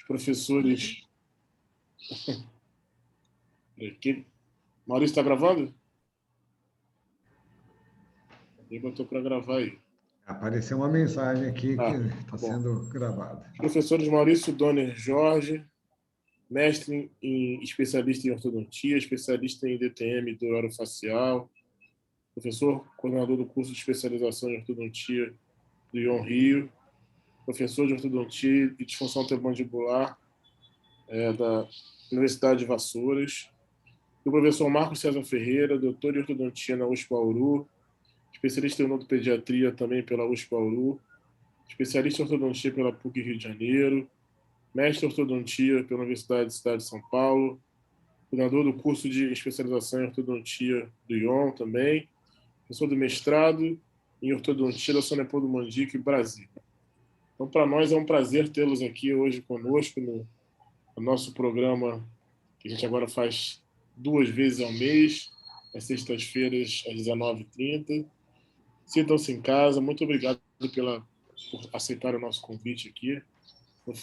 os professores... Aqui. Maurício, está gravando? Eu botou para gravar aí. Apareceu uma mensagem aqui que está bom. sendo gravada. Professores Maurício Donner Jorge, mestre em especialista em ortodontia, especialista em DTM do orofacial, professor coordenador do curso de especialização em ortodontia do Ion Rio, professor de ortodontia e disfunção temporomandibular da Universidade de Vassouras, e o professor Marcos César Ferreira, doutor em ortodontia na USP Bauru, especialista em odontopediatria também pela USP Bauru, especialista em ortodontia pela PUC Rio de Janeiro, mestre em ortodontia pela Universidade de Cidade de São Paulo, coordenador do curso de especialização em ortodontia do ION também, professor do mestrado em ortodontia da São Leopoldo Mandique, Brasil. Então, para nós é um prazer tê-los aqui hoje conosco no nosso programa, que a gente agora faz 2 vezes ao mês, às sextas-feiras, às 19h30. Sintam-se em casa. Muito obrigado por aceitar o nosso convite aqui, por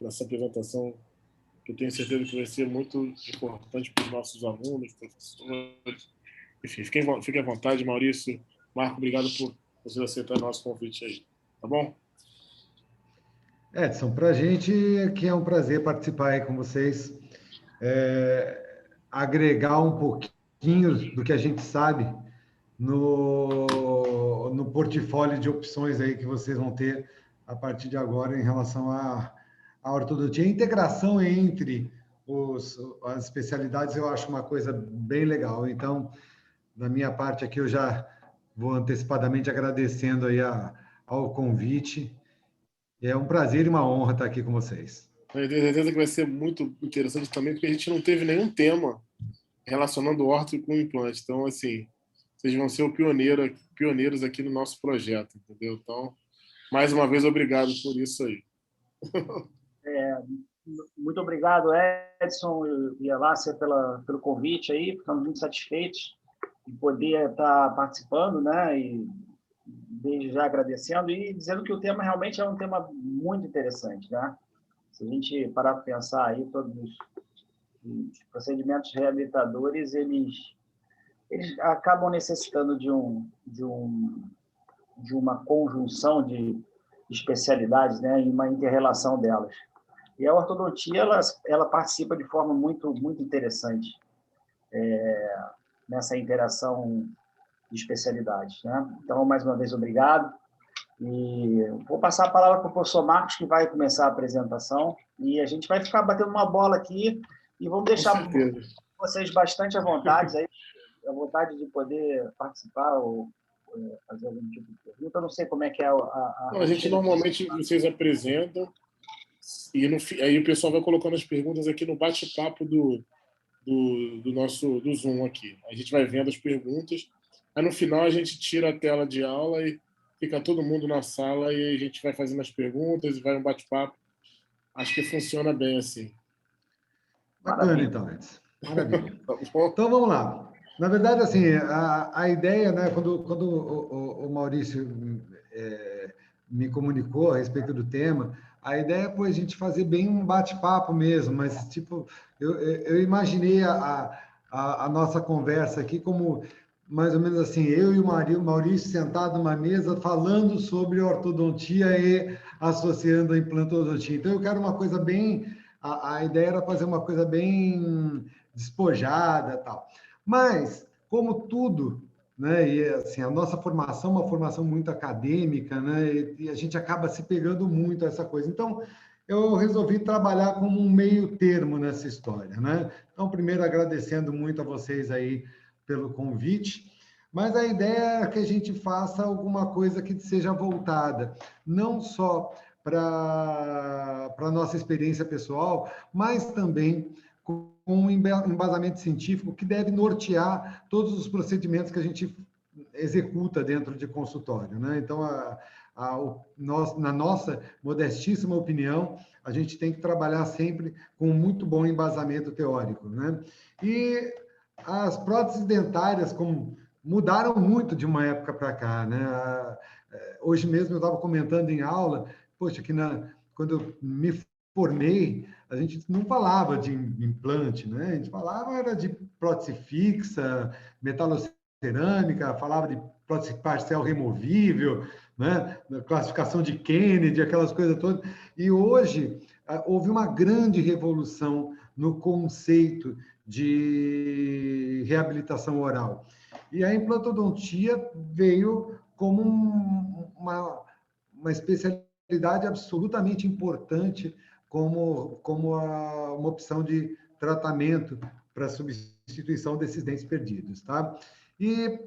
essa apresentação, que eu tenho certeza que vai ser muito importante para os nossos alunos, professores. Enfim, fiquem à vontade, Maurício. Marco, obrigado por vocês aceitarem o nosso convite aí. Tá bom? Edson, para a gente que é um prazer participar aí com vocês, agregar um pouquinho do que a gente sabe no portfólio de opções aí que vocês vão ter a partir de agora em relação à ortodontia. A integração entre as especialidades eu acho uma coisa bem legal. Então, da minha parte aqui, eu já vou antecipadamente agradecendo aí ao convite. É um prazer e uma honra estar aqui com vocês. Eu tenho certeza que vai ser muito interessante também, porque a gente não teve nenhum tema relacionando orto com implante. Então, assim, vocês vão ser pioneiros aqui no nosso projeto, entendeu? Então, mais uma vez, obrigado por isso aí. Muito obrigado, Edson e Alácia, pelo convite aí. Ficamos muito satisfeitos de poder estar participando, né? E desde já agradecendo e dizendo que o tema realmente é um tema muito interessante, né? Se a gente parar para pensar aí, todos os procedimentos reabilitadores, eles acabam necessitando de uma conjunção de especialidades, né? E uma inter-relação delas. E a ortodontia, ela participa de forma muito, muito interessante nessa interação de especialidades, né? Então, mais uma vez, obrigado. E vou passar a palavra para o professor Marcos, que vai começar a apresentação, e a gente vai ficar batendo uma bola aqui e vamos deixar vocês bastante à vontade, aí, à vontade de poder participar ou fazer algum tipo de pergunta. Eu não sei como é que é a gente normalmente, vocês apresentam, e aí o pessoal vai colocando as perguntas aqui no bate-papo do Zoom aqui. A gente vai vendo as perguntas, aí no final a gente tira a tela de aula e fica todo mundo na sala e a gente vai fazendo as perguntas e vai um bate-papo. Acho que funciona bem assim. Bacana, então, Edson. Maravilha. Então, vamos lá. Na verdade, assim, a ideia, né, quando o Maurício me comunicou a respeito do tema, a ideia foi a gente fazer bem um bate-papo mesmo, mas, tipo, eu imaginei a nossa conversa aqui como, mais ou menos assim, eu e o Maurício sentados numa mesa falando sobre ortodontia e associando a implantodontia. Então, eu quero uma coisa bem... A ideia era fazer uma coisa bem despojada e tal. Mas, como tudo, né, e assim, a nossa formação é uma formação muito acadêmica, né, e a gente acaba se pegando muito a essa coisa. Então, eu resolvi trabalhar como um meio termo nessa história, né? Então, primeiro, agradecendo muito a vocês aí pelo convite, mas a ideia é que a gente faça alguma coisa que seja voltada, não só para a nossa experiência pessoal, mas também com um embasamento científico que deve nortear todos os procedimentos que a gente executa dentro de consultório, né? Então, na nossa modestíssima opinião, a gente tem que trabalhar sempre com um muito bom embasamento teórico, né? E as próteses dentárias, como mudaram muito de uma época para cá, né? Hoje mesmo eu estava comentando em aula, poxa, que quando eu me formei, a gente não falava de implante, né? A gente falava era de prótese fixa, metalocerâmica, falava de prótese parcial removível, né? Classificação de Kennedy, aquelas coisas todas. E hoje houve uma grande revolução no conceito de reabilitação oral. E a implantodontia veio como uma especialidade absolutamente importante como uma opção de tratamento para substituição desses dentes perdidos, tá? E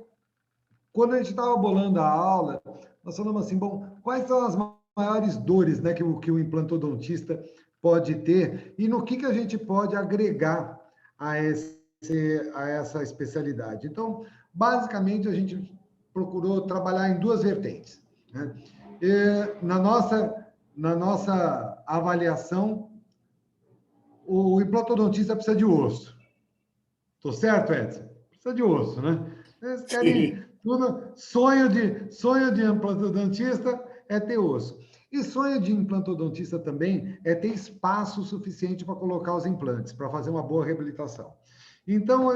quando a gente estava bolando a aula, nós falamos assim, bom, quais são as maiores dores, né, que o implantodontista pode ter e no que a gente pode agregar a essa especialidade? Então, basicamente, a gente procurou trabalhar em duas vertentes, né? Na nossa avaliação, o implantodontista precisa de osso. Estou certo, Edson? Precisa de osso, né? Eles querem tudo. Sonho de implantodontista é ter osso. E sonho de implantodontista também é ter espaço suficiente para colocar os implantes, para fazer uma boa reabilitação. Então,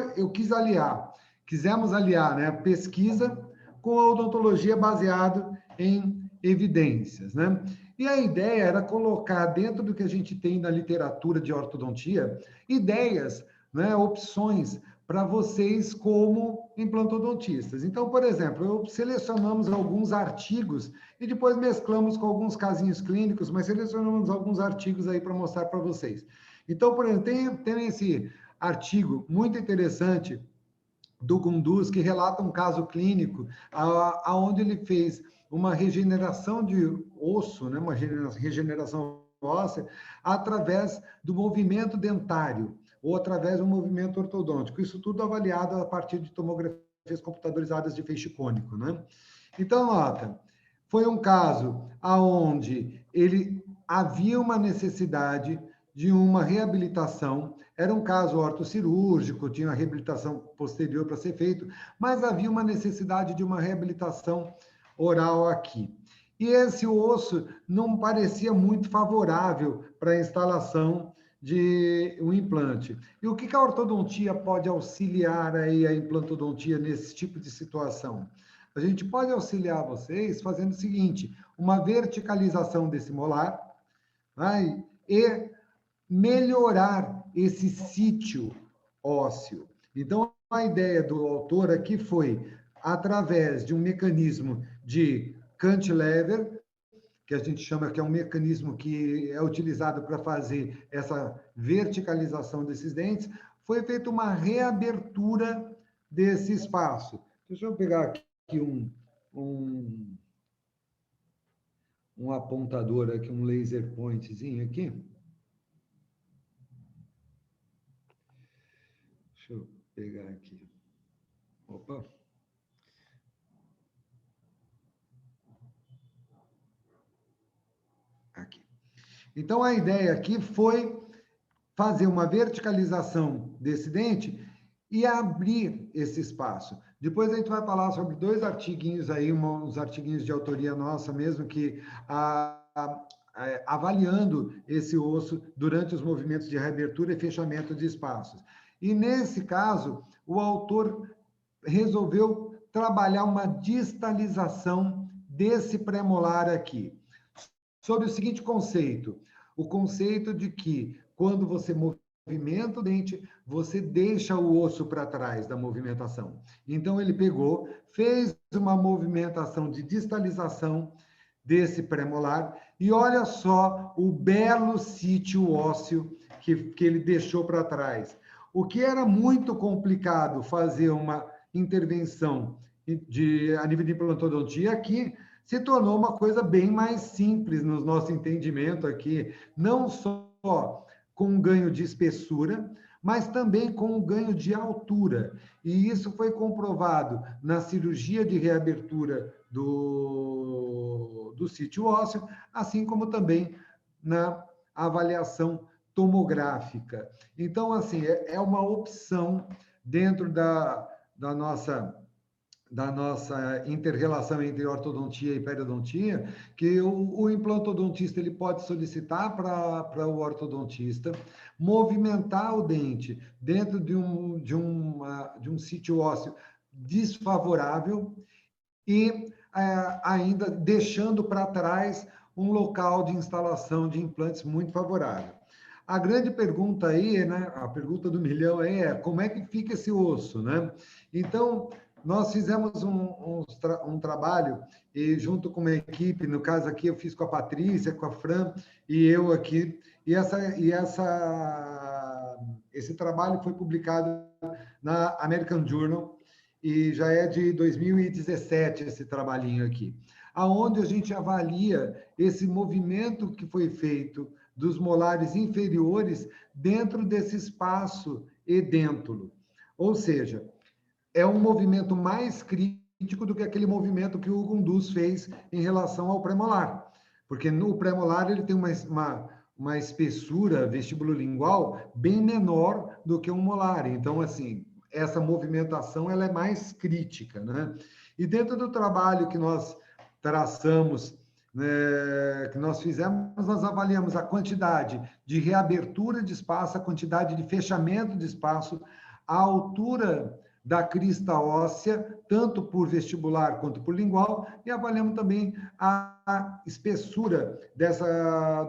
quisemos aliar, né, a pesquisa com a odontologia baseado em evidências, né? E a ideia era colocar dentro do que a gente tem na literatura de ortodontia ideias, né, opções para vocês como implantodontistas. Então, por exemplo, selecionamos alguns artigos e depois mesclamos com alguns casinhos clínicos, mas selecionamos alguns artigos aí para mostrar para vocês. Então, por exemplo, tem esse artigo muito interessante do Gunduz, que relata um caso clínico aonde ele fez uma regeneração de osso, né, uma regeneração óssea, através do movimento dentário ou através do movimento ortodôntico. Isso tudo avaliado a partir de tomografias computadorizadas de feixe cônico, né? Então, nota, foi um caso aonde ele havia uma necessidade de uma reabilitação, era um caso ortocirúrgico, tinha uma reabilitação posterior para ser feito, mas havia uma necessidade de uma reabilitação oral aqui. E esse osso não parecia muito favorável para a instalação de um implante. E o que a ortodontia pode auxiliar aí a implantodontia nesse tipo de situação? A gente pode auxiliar vocês fazendo o seguinte, uma verticalização desse molar, né, e melhorar esse sítio ósseo. Então, a ideia do autor aqui foi, através de um mecanismo de cantilever, que a gente chama que é um mecanismo que é utilizado para fazer essa verticalização desses dentes, foi feita uma reabertura desse espaço. Deixa eu pegar aqui um apontador aqui, um laser pointzinho aqui. Deixa eu pegar aqui. Opa. Aqui. Então, a ideia aqui foi fazer uma verticalização desse dente e abrir esse espaço. Depois a gente vai falar sobre dois artiguinhos aí, uns artiguinhos de autoria nossa mesmo, que avaliando esse osso durante os movimentos de reabertura e fechamento de espaços. E nesse caso, o autor resolveu trabalhar uma distalização desse premolar aqui, sob o seguinte conceito, o conceito de que quando você movimenta o dente, você deixa o osso para trás da movimentação. Então, ele pegou, fez uma movimentação de distalização desse premolar e olha só o belo sítio ósseo que ele deixou para trás. O que era muito complicado fazer uma intervenção a nível de implantodontia aqui, se tornou uma coisa bem mais simples no nosso entendimento aqui, não só com um ganho de espessura, mas também com um ganho de altura. E isso foi comprovado na cirurgia de reabertura do sítio ósseo, assim como também na avaliação tomográfica. Então, assim, é uma opção dentro da nossa da nossa inter-relação entre ortodontia e periodontia, que o implantodontista ele pode solicitar para o ortodontista movimentar o dente dentro de um sítio ósseo desfavorável e ainda deixando para trás um local de instalação de implantes muito favorável. A grande pergunta aí, né, a pergunta do milhão aí é como é que fica esse osso, né? Então, nós fizemos um trabalho e junto com uma equipe, no caso aqui eu fiz com a Patrícia, com a Fran e eu aqui, e esse trabalho foi publicado na American Journal e já é de 2017 esse trabalhinho aqui, aonde a gente avalia esse movimento que foi feito dos molares inferiores dentro desse espaço edêntulo. Ou seja, é um movimento mais crítico do que aquele movimento que o Gunduz fez em relação ao premolar. Porque no premolar ele tem uma espessura vestibulolingual bem menor do que um molar. Então, assim, essa movimentação ela é mais crítica, né? E dentro do trabalho que nós traçamos, né, que nós fizemos, nós avaliamos a quantidade de reabertura de espaço, a quantidade de fechamento de espaço, a altura da crista óssea, tanto por vestibular quanto por lingual, e avaliamos também a espessura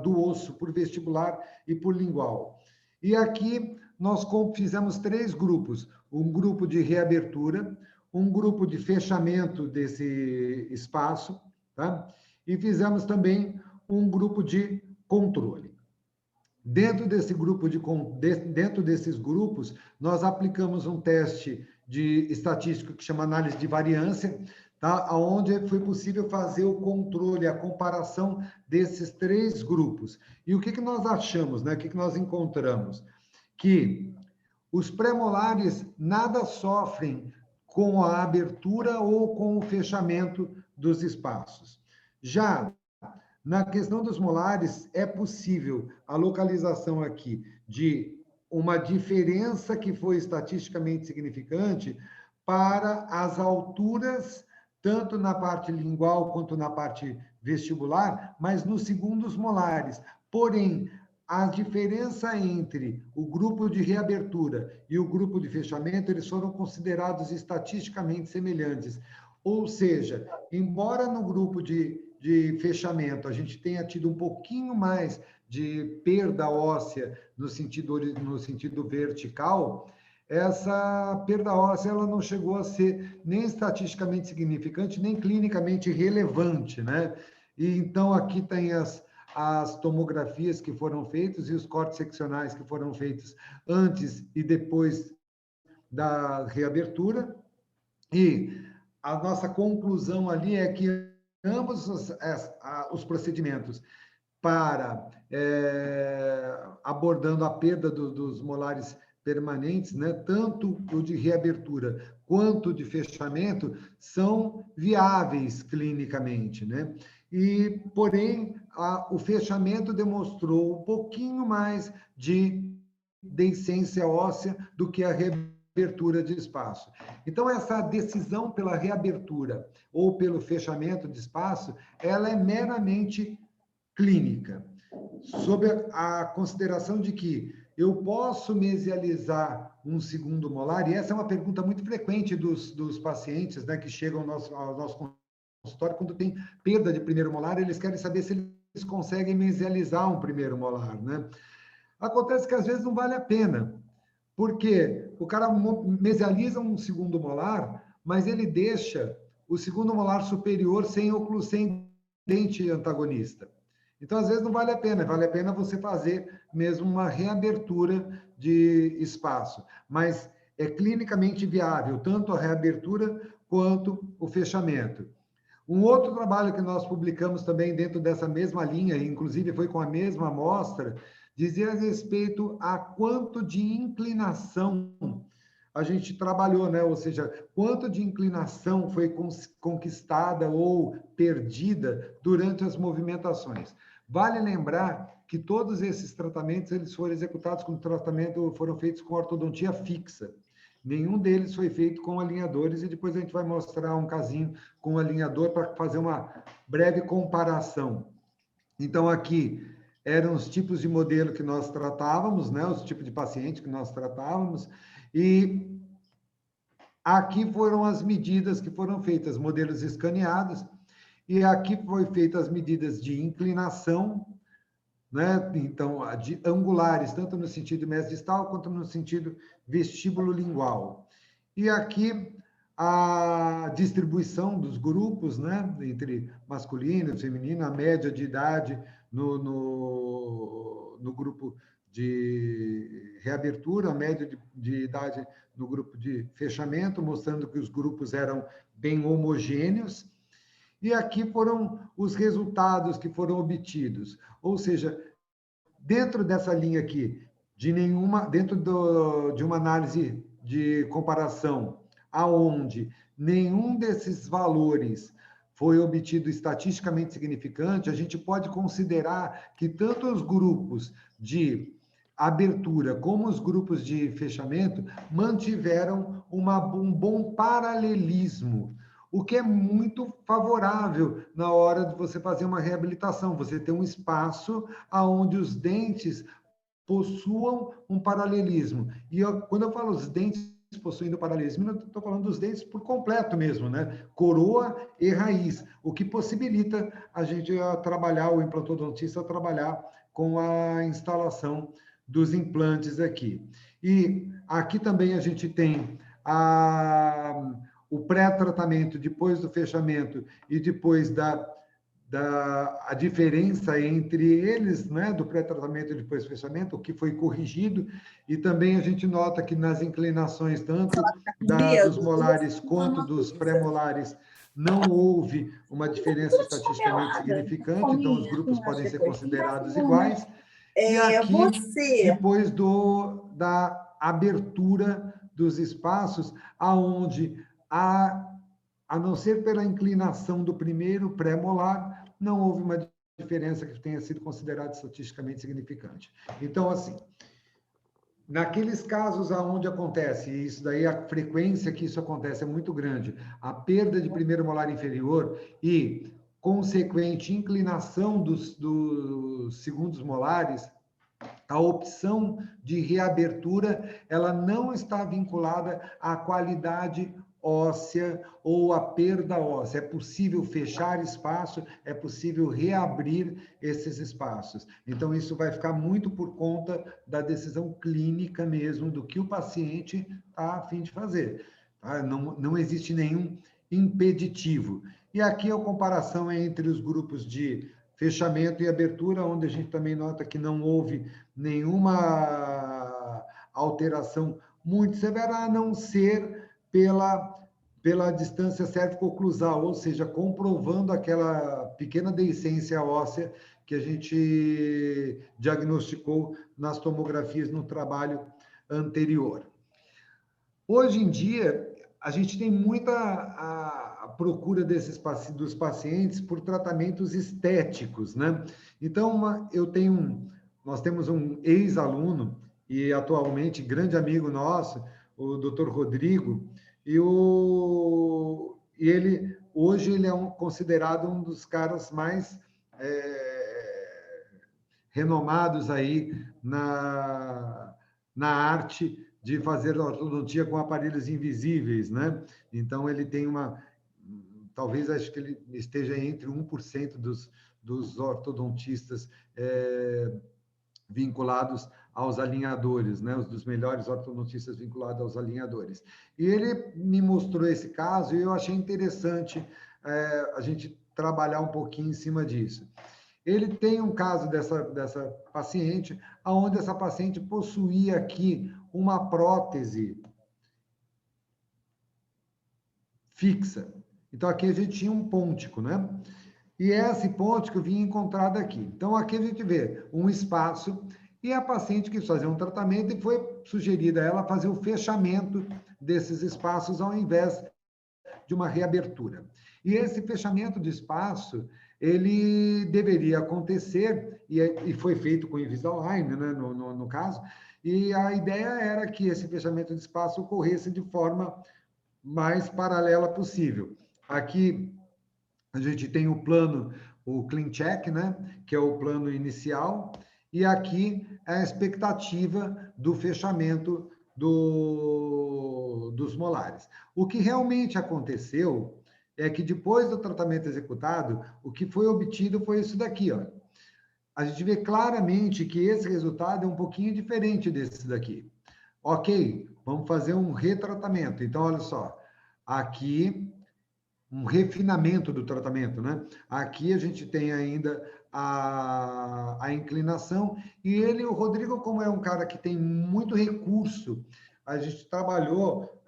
do osso por vestibular e por lingual. E aqui nós fizemos 3 grupos, um grupo de reabertura, um grupo de fechamento desse espaço, tá? E fizemos também um grupo de controle. Dentro desses grupos, nós aplicamos um teste estatístico que chama análise de variância, tá? Onde foi possível fazer o controle, a comparação desses 3 grupos. E o que nós achamos, né? O que nós encontramos? Que os premolares nada sofrem com a abertura ou com o fechamento dos espaços. Já na questão dos molares, é possível a localização aqui de uma diferença que foi estatisticamente significante para as alturas, tanto na parte lingual quanto na parte vestibular, mas nos segundos molares. Porém, a diferença entre o grupo de reabertura e o grupo de fechamento, eles foram considerados estatisticamente semelhantes. Ou seja, embora no grupo de fechamento a gente tenha tido um pouquinho mais de perda óssea no sentido vertical, essa perda óssea ela não chegou a ser nem estatisticamente significante, nem clinicamente relevante, né? E então aqui tem as tomografias que foram feitas e os cortes seccionais que foram feitos antes e depois da reabertura. E a nossa conclusão ali é que ambos os procedimentos para abordando a perda dos molares permanentes, né, tanto o de reabertura quanto o de fechamento, são viáveis clinicamente, né? E, porém, o fechamento demonstrou um pouquinho mais de deiscência óssea do que a reabertura de espaço. Então, essa decisão pela reabertura ou pelo fechamento de espaço, ela é meramente clínica, sob a consideração de que eu posso mesializar um segundo molar, e essa é uma pergunta muito frequente dos pacientes, né, que chegam ao nosso consultório quando tem perda de primeiro molar, eles querem saber se eles conseguem mesializar um primeiro molar, né? Acontece que às vezes não vale a pena, porque o cara mesializa um segundo molar, mas ele deixa o segundo molar superior sem dente antagonista. Então, às vezes, não vale a pena você fazer mesmo uma reabertura de espaço. Mas é clinicamente viável, tanto a reabertura quanto o fechamento. Um outro trabalho que nós publicamos também dentro dessa mesma linha, inclusive foi com a mesma amostra, dizia respeito a quanto de inclinação a gente trabalhou, né? Ou seja, quanto de inclinação foi conquistada ou perdida durante as movimentações. Vale lembrar que todos esses tratamentos eles foram executados foram feitos com ortodontia fixa. Nenhum deles foi feito com alinhadores, e depois a gente vai mostrar um casinho com alinhador para fazer uma breve comparação. Então, aqui eram os tipos de modelo que nós tratávamos, né? Os tipos de paciente que nós tratávamos, e aqui foram as medidas que foram feitas, modelos escaneados, e aqui foi feitas as medidas de inclinação, né? Então, de angulares, tanto no sentido mesodistal quanto no sentido vestíbulo-lingual. E aqui a distribuição dos grupos, né? Entre masculino e feminino, a média de idade no grupo de reabertura, a média de idade no grupo de fechamento, mostrando que os grupos eram bem homogêneos. E aqui foram os resultados que foram obtidos. Ou seja, dentro dessa linha aqui, dentro de uma análise de comparação, aonde nenhum desses valores foi obtido estatisticamente significante, a gente pode considerar que tanto os grupos de abertura como os grupos de fechamento mantiveram um bom paralelismo, o que é muito favorável na hora de você fazer uma reabilitação. Você tem um espaço onde os dentes possuam um paralelismo. E quando eu falo os dentes possuindo paralelismo, eu estou falando dos dentes por completo mesmo, né? Coroa e raiz, o que possibilita a gente trabalhar, o implantodontista trabalhar com a instalação dos implantes aqui. E aqui também a gente tem o pré-tratamento depois do fechamento e depois a diferença entre eles, né, do pré-tratamento e depois do fechamento, o que foi corrigido, e também a gente nota que nas inclinações, tanto dos molares quanto dos pré-molares, não houve uma diferença estatisticamente significante, então os grupos podem ser considerados iguais. E aqui, depois da abertura dos espaços, aonde a não ser pela inclinação do primeiro pré-molar, não houve uma diferença que tenha sido considerada estatisticamente significante. Então, assim, naqueles casos aonde acontece, e isso daí, a frequência que isso acontece é muito grande, a perda de primeiro molar inferior e consequente inclinação dos segundos molares, a opção de reabertura, ela não está vinculada à qualidade óssea ou à perda óssea. É possível fechar espaço, é possível reabrir esses espaços. Então, isso vai ficar muito por conta da decisão clínica mesmo, do que o paciente está a fim de fazer. Tá? Não existe nenhum impeditivo. E aqui a comparação é entre os grupos de fechamento e abertura, onde a gente também nota que não houve nenhuma alteração muito severa, a não ser pela distância cérvico-oclusal, ou seja, comprovando aquela pequena deiscência óssea que a gente diagnosticou nas tomografias no trabalho anterior. Hoje em dia, a gente tem muita a procura dos pacientes por tratamentos estéticos, né? Então, nós temos um ex-aluno e atualmente grande amigo nosso, o Dr. Rodrigo, e hoje ele é considerado um dos caras mais renomados aí na arte de fazer ortodontia com aparelhos invisíveis, né? Então, ele tem talvez, acho que ele esteja entre 1% dos ortodontistas vinculados aos alinhadores, né? Os dos melhores ortodontistas vinculados aos alinhadores. E ele me mostrou esse caso e eu achei interessante a gente trabalhar um pouquinho em cima disso. Ele tem um caso dessa paciente, onde essa paciente possuía aqui uma prótese fixa. Então, aqui a gente tinha um pôntico, né? E esse pôntico vinha encontrado aqui. Então, aqui a gente vê um espaço e a paciente quis fazer um tratamento e foi sugerida a ela fazer o fechamento desses espaços ao invés de uma reabertura. E esse fechamento de espaço, ele deveria acontecer e foi feito com Invisalign, né, no caso, e a ideia era que esse fechamento de espaço ocorresse de forma mais paralela possível. Aqui a gente tem o plano, o Clean Check, né, que é o plano inicial, e aqui é a expectativa do fechamento dos molares. O que realmente aconteceu é que depois do tratamento executado, o que foi obtido foi isso daqui, ó. A gente vê claramente que esse resultado é um pouquinho diferente desse daqui. Ok, vamos fazer um retratamento. Então, olha só, aqui um refinamento do tratamento, né? Aqui a gente tem ainda a inclinação, e ele, o Rodrigo, como é um cara que tem muito recurso, a gente trabalhou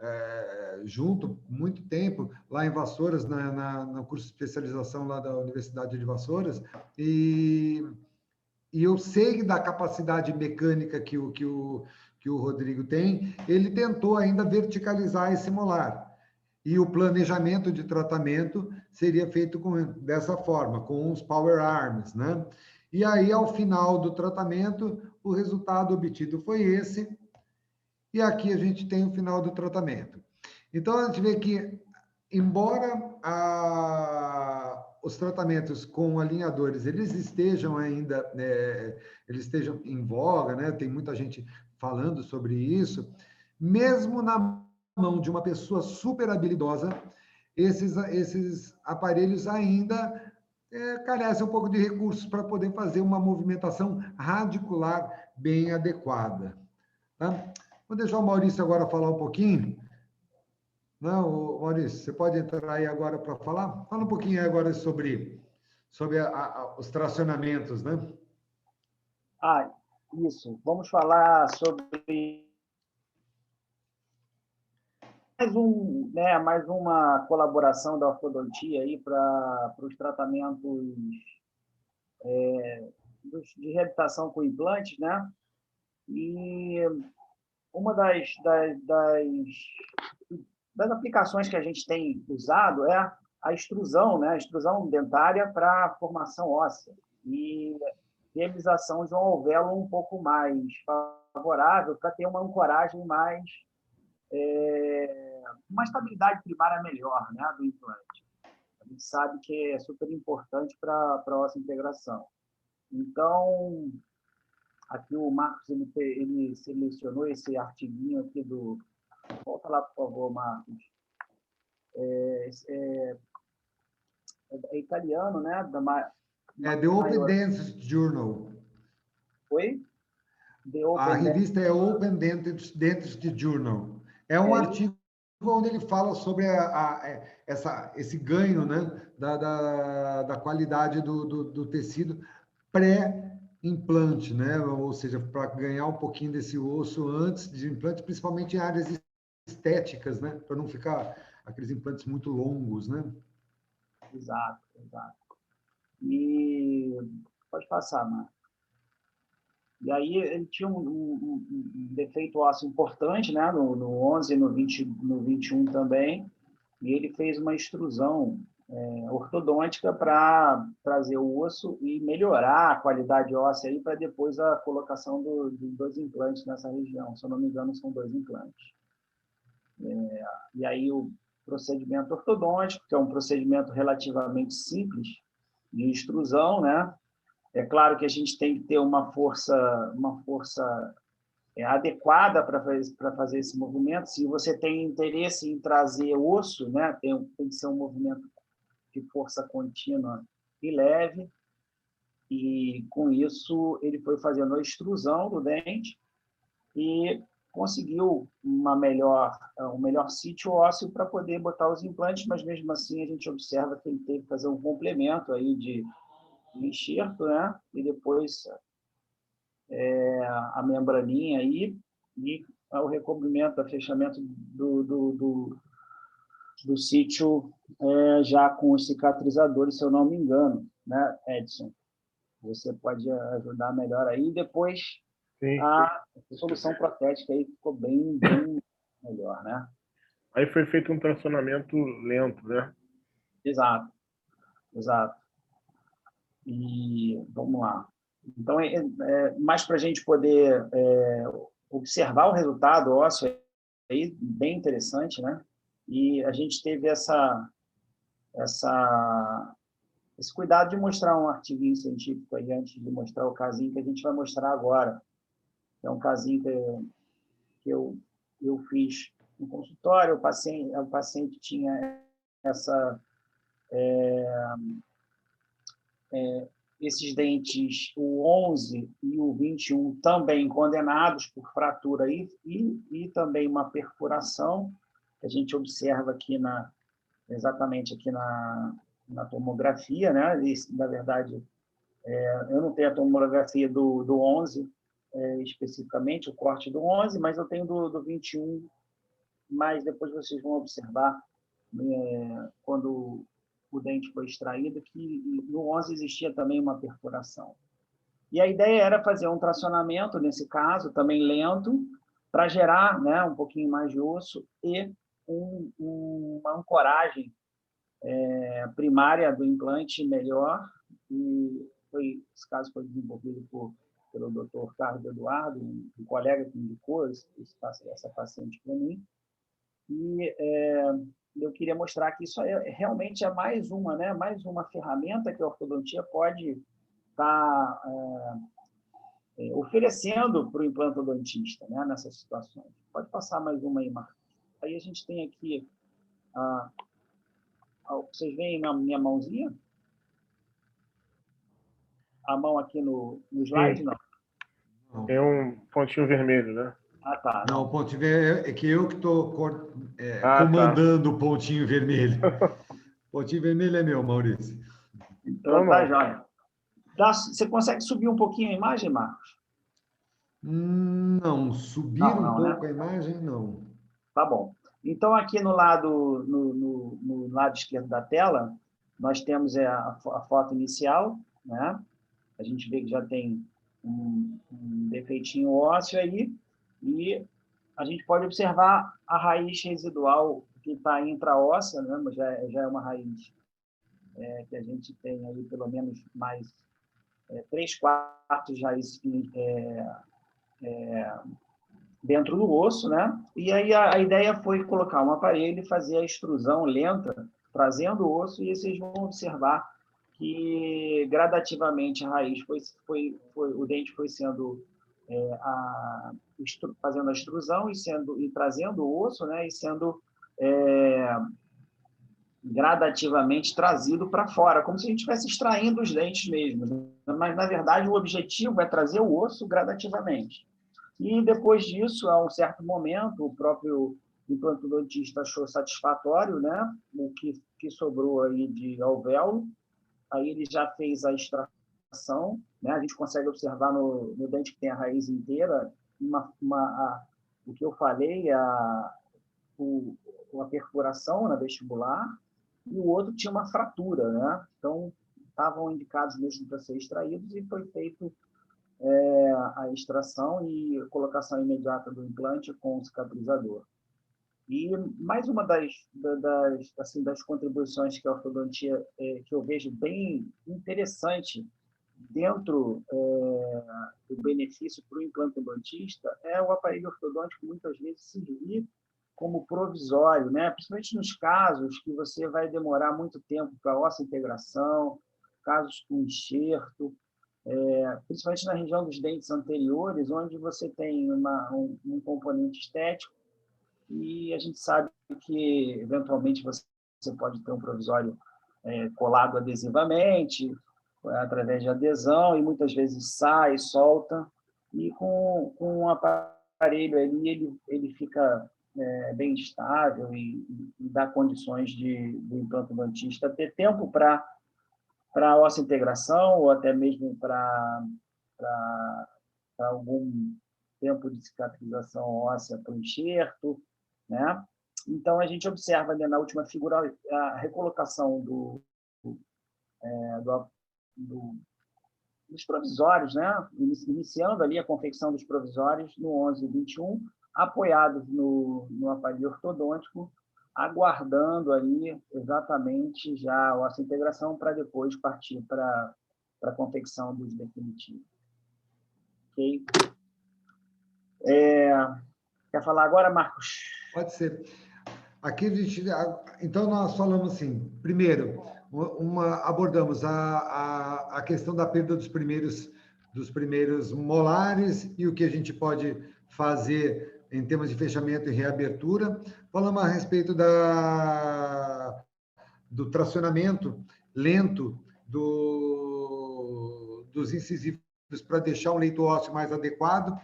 junto muito tempo lá em Vassouras, no curso de especialização lá da Universidade de Vassouras, e eu sei da capacidade mecânica que o Rodrigo tem. Ele tentou ainda verticalizar esse molar. E o planejamento de tratamento seria feito dessa forma, com os power arms, né? E aí, ao final do tratamento, o resultado obtido foi esse. E aqui a gente tem o final do tratamento. Então, a gente vê que, embora os tratamentos com alinhadores eles estejam ainda eles estejam em voga, né? Tem muita gente falando sobre isso, mesmo na mão de uma pessoa super habilidosa, esses aparelhos ainda carecem um pouco de recursos para poder fazer uma movimentação radicular bem adequada. Tá? Vou deixar o Maurício agora falar um pouquinho. Não, Maurício, você pode entrar aí agora para falar? Fala um pouquinho aí agora sobre os tracionamentos, né? Isso. Vamos falar sobre mais uma colaboração da ortodontia aí para os tratamentos de reabilitação com implantes, né? E uma das aplicações que a gente tem usado é a extrusão, né? A extrusão dentária para formação óssea e realização de um alvéolo um pouco mais favorável para ter uma ancoragem mais uma estabilidade primária melhor, né, do implante. A gente sabe que é super importante para a nossa integração. Então, aqui o Marcos ele selecionou esse artiguinho aqui do... Volta lá, por favor, Marcos. É italiano, né? The Open Dentist Journal. Oi? A revista é Open Dentist Journal. É um artigo onde ele fala sobre esse ganho, né, da qualidade do tecido pré-implante, né? Ou seja, para ganhar um pouquinho desse osso antes de implante, principalmente em áreas estéticas, né? Para não ficar aqueles implantes muito longos, né? Exato. E pode passar, Marcos. E aí ele tinha um defeito ósseo importante, né? No 11, no 21 também, e ele fez uma extrusão ortodôntica para trazer o osso e melhorar a qualidade óssea aí para depois a colocação dos 2 implantes nessa região. Se eu não me engano, são 2 implantes. E aí o procedimento ortodôntico, que é um procedimento relativamente simples de extrusão, né? É claro que a gente tem que ter uma força adequada para fazer esse movimento. Se você tem interesse em trazer osso, né, tem que ser um movimento de força contínua e leve. E, com isso, ele foi fazendo a extrusão do dente e conseguiu um melhor sítio ósseo para poder botar os implantes, mas, mesmo assim, a gente observa que ele teve que fazer um complemento aí de enxerto, né? E depois a membraninha aí e o recobrimento, o fechamento do sítio já com os cicatrizadores, se eu não me engano, né, Edson? Você pode ajudar melhor aí. E depois a solução protética aí ficou bem melhor, né? Aí foi feito um tracionamento lento, né? Exato. E vamos lá. Então, mais para a gente poder observar o resultado ósseo, aí, bem interessante, né? E a gente teve esse cuidado de mostrar um artigo científico aí antes de mostrar o casinho que a gente vai mostrar agora. É um casinho que eu fiz no consultório. O paciente tinha esses dentes, o 11 e o 21, também condenados por fratura e também uma perfuração, que a gente observa aqui exatamente aqui na tomografia, né? E, na verdade, eu não tenho a tomografia do 11 especificamente, o corte do 11, mas eu tenho do 21, mas depois vocês vão observar quando o dente foi extraído, que no 11 existia também uma perfuração. E a ideia era fazer um tracionamento, nesse caso, também lento, para gerar, né, um pouquinho mais de osso e uma ancoragem primária do implante melhor. E esse caso foi desenvolvido pelo Dr. Carlos Eduardo, um colega que indicou essa paciente para mim. E eu queria mostrar que isso realmente é mais uma ferramenta que a ortodontia pode estar oferecendo para o implantodontista, né, nessas situações. Pode passar mais uma aí, Marcos. Aí a gente tem aqui, vocês veem na minha mãozinha? A mão aqui no slide, não? Tem um pontinho vermelho, né? Ah, tá. Não, o pontinho vermelho é que eu que estou comandando o pontinho vermelho. O pontinho vermelho é meu, Maurício. Então, tá, joia. Você consegue subir um pouquinho a imagem, Marcos? Não, subir um pouco, né? A imagem, não. Tá bom. Então, aqui no lado esquerdo da tela, nós temos a foto inicial, né? A gente vê que já tem um defeitinho ósseo aí, e a gente pode observar a raiz residual que está intraóssea, né? Mas já é uma raiz que a gente tem aí pelo menos mais 3/4 de raiz dentro do osso, né? E aí a ideia foi colocar um aparelho e fazer a extrusão lenta, trazendo o osso, e vocês vão observar que gradativamente a raiz o dente foi sendo fazendo a extrusão e trazendo o osso, né? E sendo gradativamente trazido para fora, como se a gente estivesse extraindo os dentes mesmo. Mas, na verdade, o objetivo é trazer o osso gradativamente. E, depois disso, a um certo momento, o próprio implantodontista achou satisfatório, né, o que sobrou aí de alvéolo. Aí ele já fez a extração, né? A gente consegue observar no dente que tem a raiz inteira, o que eu falei, a perfuração na vestibular, e o outro tinha uma fratura, né? Então, estavam indicados mesmo para ser extraídos, e foi feito a extração e a colocação imediata do implante com o cicatrizador. E mais uma das contribuições que a ortodontia, que eu vejo bem interessante dentro do benefício para o implantodontista, é o aparelho ortodôntico muitas vezes servir como provisório, né? Principalmente nos casos que você vai demorar muito tempo para ossa integração, casos com enxerto, principalmente na região dos dentes anteriores, onde você tem um componente estético, e a gente sabe que, eventualmente, você pode ter um provisório colado adesivamente, através de adesão, e muitas vezes sai, solta, e com um aparelho ali, ele fica bem estável e dá condições do implantodontista ter tempo para a ossa integração, ou até mesmo para algum tempo de cicatrização óssea para o enxerto, né? Então, a gente observa, né, na última figura a recolocação dos provisórios, né? Iniciando ali a confecção dos provisórios no 11 e 21, apoiados no aparelho ortodôntico, aguardando ali exatamente já a ossa integração para depois partir para a confecção dos definitivos. Ok. Quer falar agora, Marcos? Pode ser. Aqui então nós falamos assim, primeiro, abordamos a questão da perda dos primeiros molares e o que a gente pode fazer em termos de fechamento e reabertura. Falamos a respeito do tracionamento lento dos incisivos para deixar um leito ósseo mais adequado.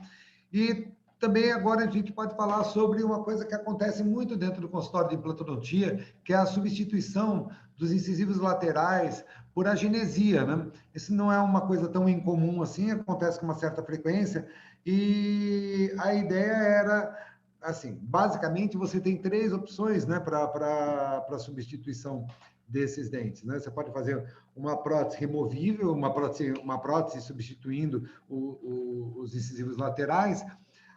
E também agora a gente pode falar sobre uma coisa que acontece muito dentro do consultório de implantodontia, que é a substituição dos incisivos laterais por agenesia, né? Isso não é uma coisa tão incomum assim, acontece com uma certa frequência, e a ideia era, assim, basicamente você tem 3 opções, né, para substituição desses dentes, né? Você pode fazer uma prótese removível, uma prótese substituindo os incisivos laterais.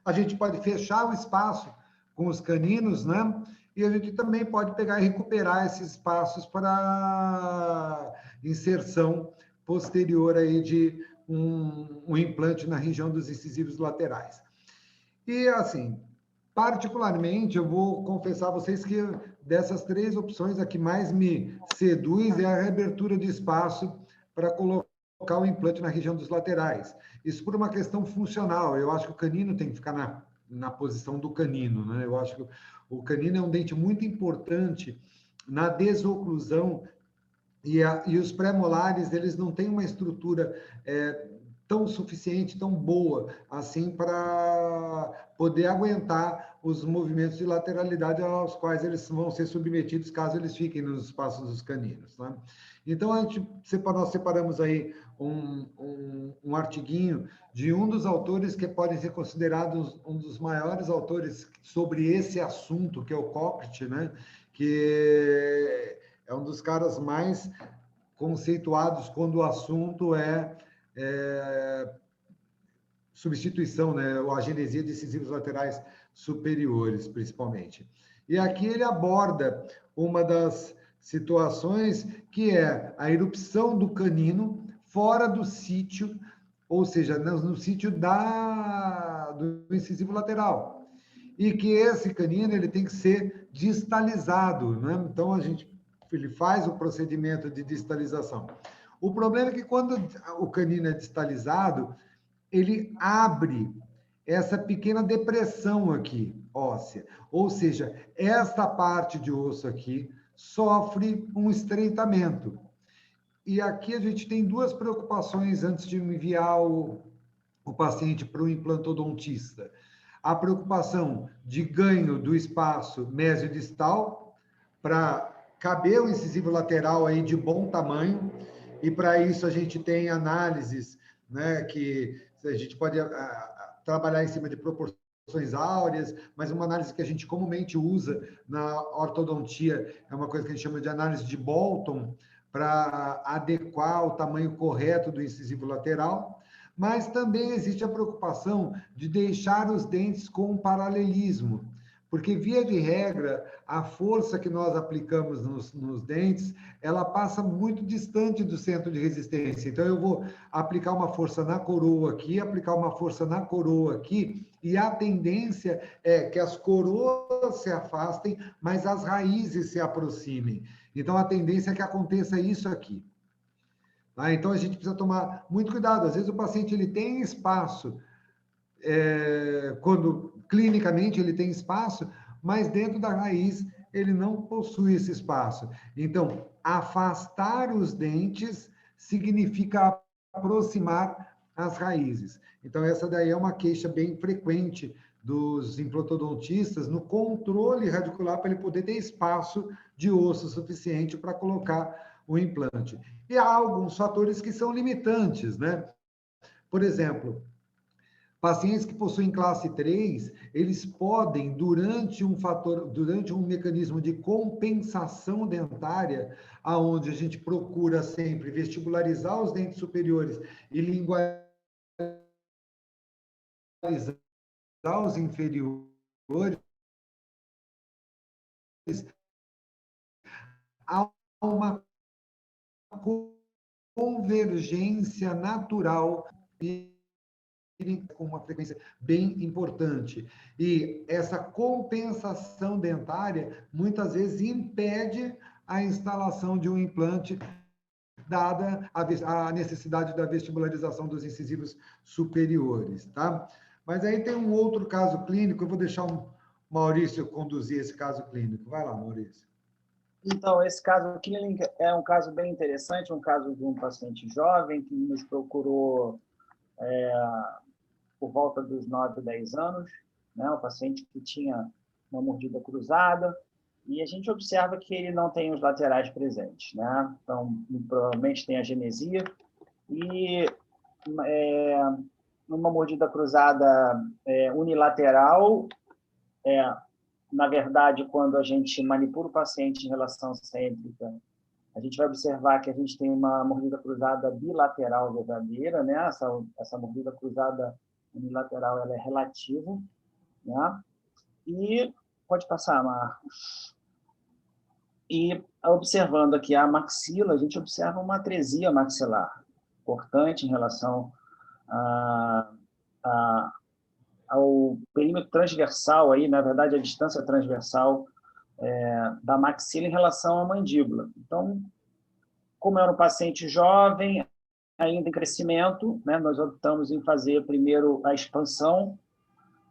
A gente pode fechar o espaço com os caninos, né? E a gente também pode pegar e recuperar esses espaços para inserção posterior aí de um implante na região dos incisivos laterais. E, assim, particularmente, eu vou confessar a vocês que dessas 3 opções, a que mais me seduz é a reabertura de espaço para colocar o implante na região dos laterais. Isso por uma questão funcional. Eu acho que o canino tem que ficar na posição do canino, né? Eu acho que o canino é um dente muito importante na desoclusão e os pré-molares, eles não têm uma estrutura tão suficiente, tão boa, assim, para poder aguentar os movimentos de lateralidade aos quais eles vão ser submetidos caso eles fiquem nos espaços dos caninos, né? Então, nós separamos aí um artiguinho de um dos autores que podem ser considerados um dos maiores autores sobre esse assunto, que é o Cockett, né? Que é um dos caras mais conceituados quando o assunto é substituição, né, ou agenesia de incisivos laterais superiores, principalmente. E aqui ele aborda uma das situações que é a erupção do canino fora do sítio, ou seja, no sítio do incisivo lateral. E que esse canino ele tem que ser distalizado, né? Então ele faz o procedimento de distalização. O problema é que quando o canino é distalizado, ele abre essa pequena depressão aqui, óssea. Ou seja, esta parte de osso aqui sofre um estreitamento. E aqui a gente tem 2 preocupações antes de enviar o paciente para o implantodontista. A preocupação de ganho do espaço mesiodistal para caber o incisivo lateral aí de bom tamanho, e para isso a gente tem análises, né, que a gente pode trabalhar em cima de proporções áureas, mas uma análise que a gente comumente usa na ortodontia é uma coisa que a gente chama de análise de Bolton, para adequar o tamanho correto do incisivo lateral. Mas também existe a preocupação de deixar os dentes com um paralelismo, porque, via de regra, a força que nós aplicamos nos dentes, ela passa muito distante do centro de resistência. Então, eu vou aplicar uma força na coroa aqui, aplicar uma força na coroa aqui, e a tendência é que as coroas se afastem, mas as raízes se aproximem. Então, a tendência é que aconteça isso aqui. Tá? Então, a gente precisa tomar muito cuidado. Às vezes, o paciente ele tem espaço, quando clinicamente ele tem espaço, mas dentro da raiz ele não possui esse espaço. Então, afastar os dentes significa aproximar as raízes. Então, essa daí é uma queixa bem frequente dos implantodontistas no controle radicular para ele poder ter espaço de osso suficiente para colocar o implante. E há alguns fatores que são limitantes, né? Por exemplo, pacientes que possuem classe 3, eles podem, durante um mecanismo de compensação dentária, aonde a gente procura sempre vestibularizar os dentes superiores e lingualizar os inferiores, há uma convergência natural com uma frequência bem importante. E essa compensação dentária, muitas vezes, impede a instalação de um implante, dada a necessidade da vestibularização dos incisivos superiores, tá? Mas aí tem um outro caso clínico, eu vou deixar o Maurício conduzir esse caso clínico. Vai lá, Maurício. Então, esse caso clínico é um caso bem interessante, um caso de um paciente jovem que nos procurou por volta dos 9, 10 anos, né? Um paciente que tinha uma mordida cruzada, e a gente observa que ele não tem os laterais presentes, né? Então, provavelmente tem agenesia, e uma mordida cruzada unilateral, na verdade, quando a gente manipula o paciente em relação cêntrica, a gente vai observar que a gente tem uma mordida cruzada bilateral verdadeira, né? Essa mordida cruzada unilateral, ela é relativa, né? E pode passar, Marcos. E observando aqui a maxila, a gente observa uma atresia maxilar importante em relação ao perímetro transversal, aí, na verdade, a distância transversal da maxila em relação à mandíbula. Então, como era um paciente jovem, ainda em crescimento, né, nós optamos em fazer primeiro a expansão,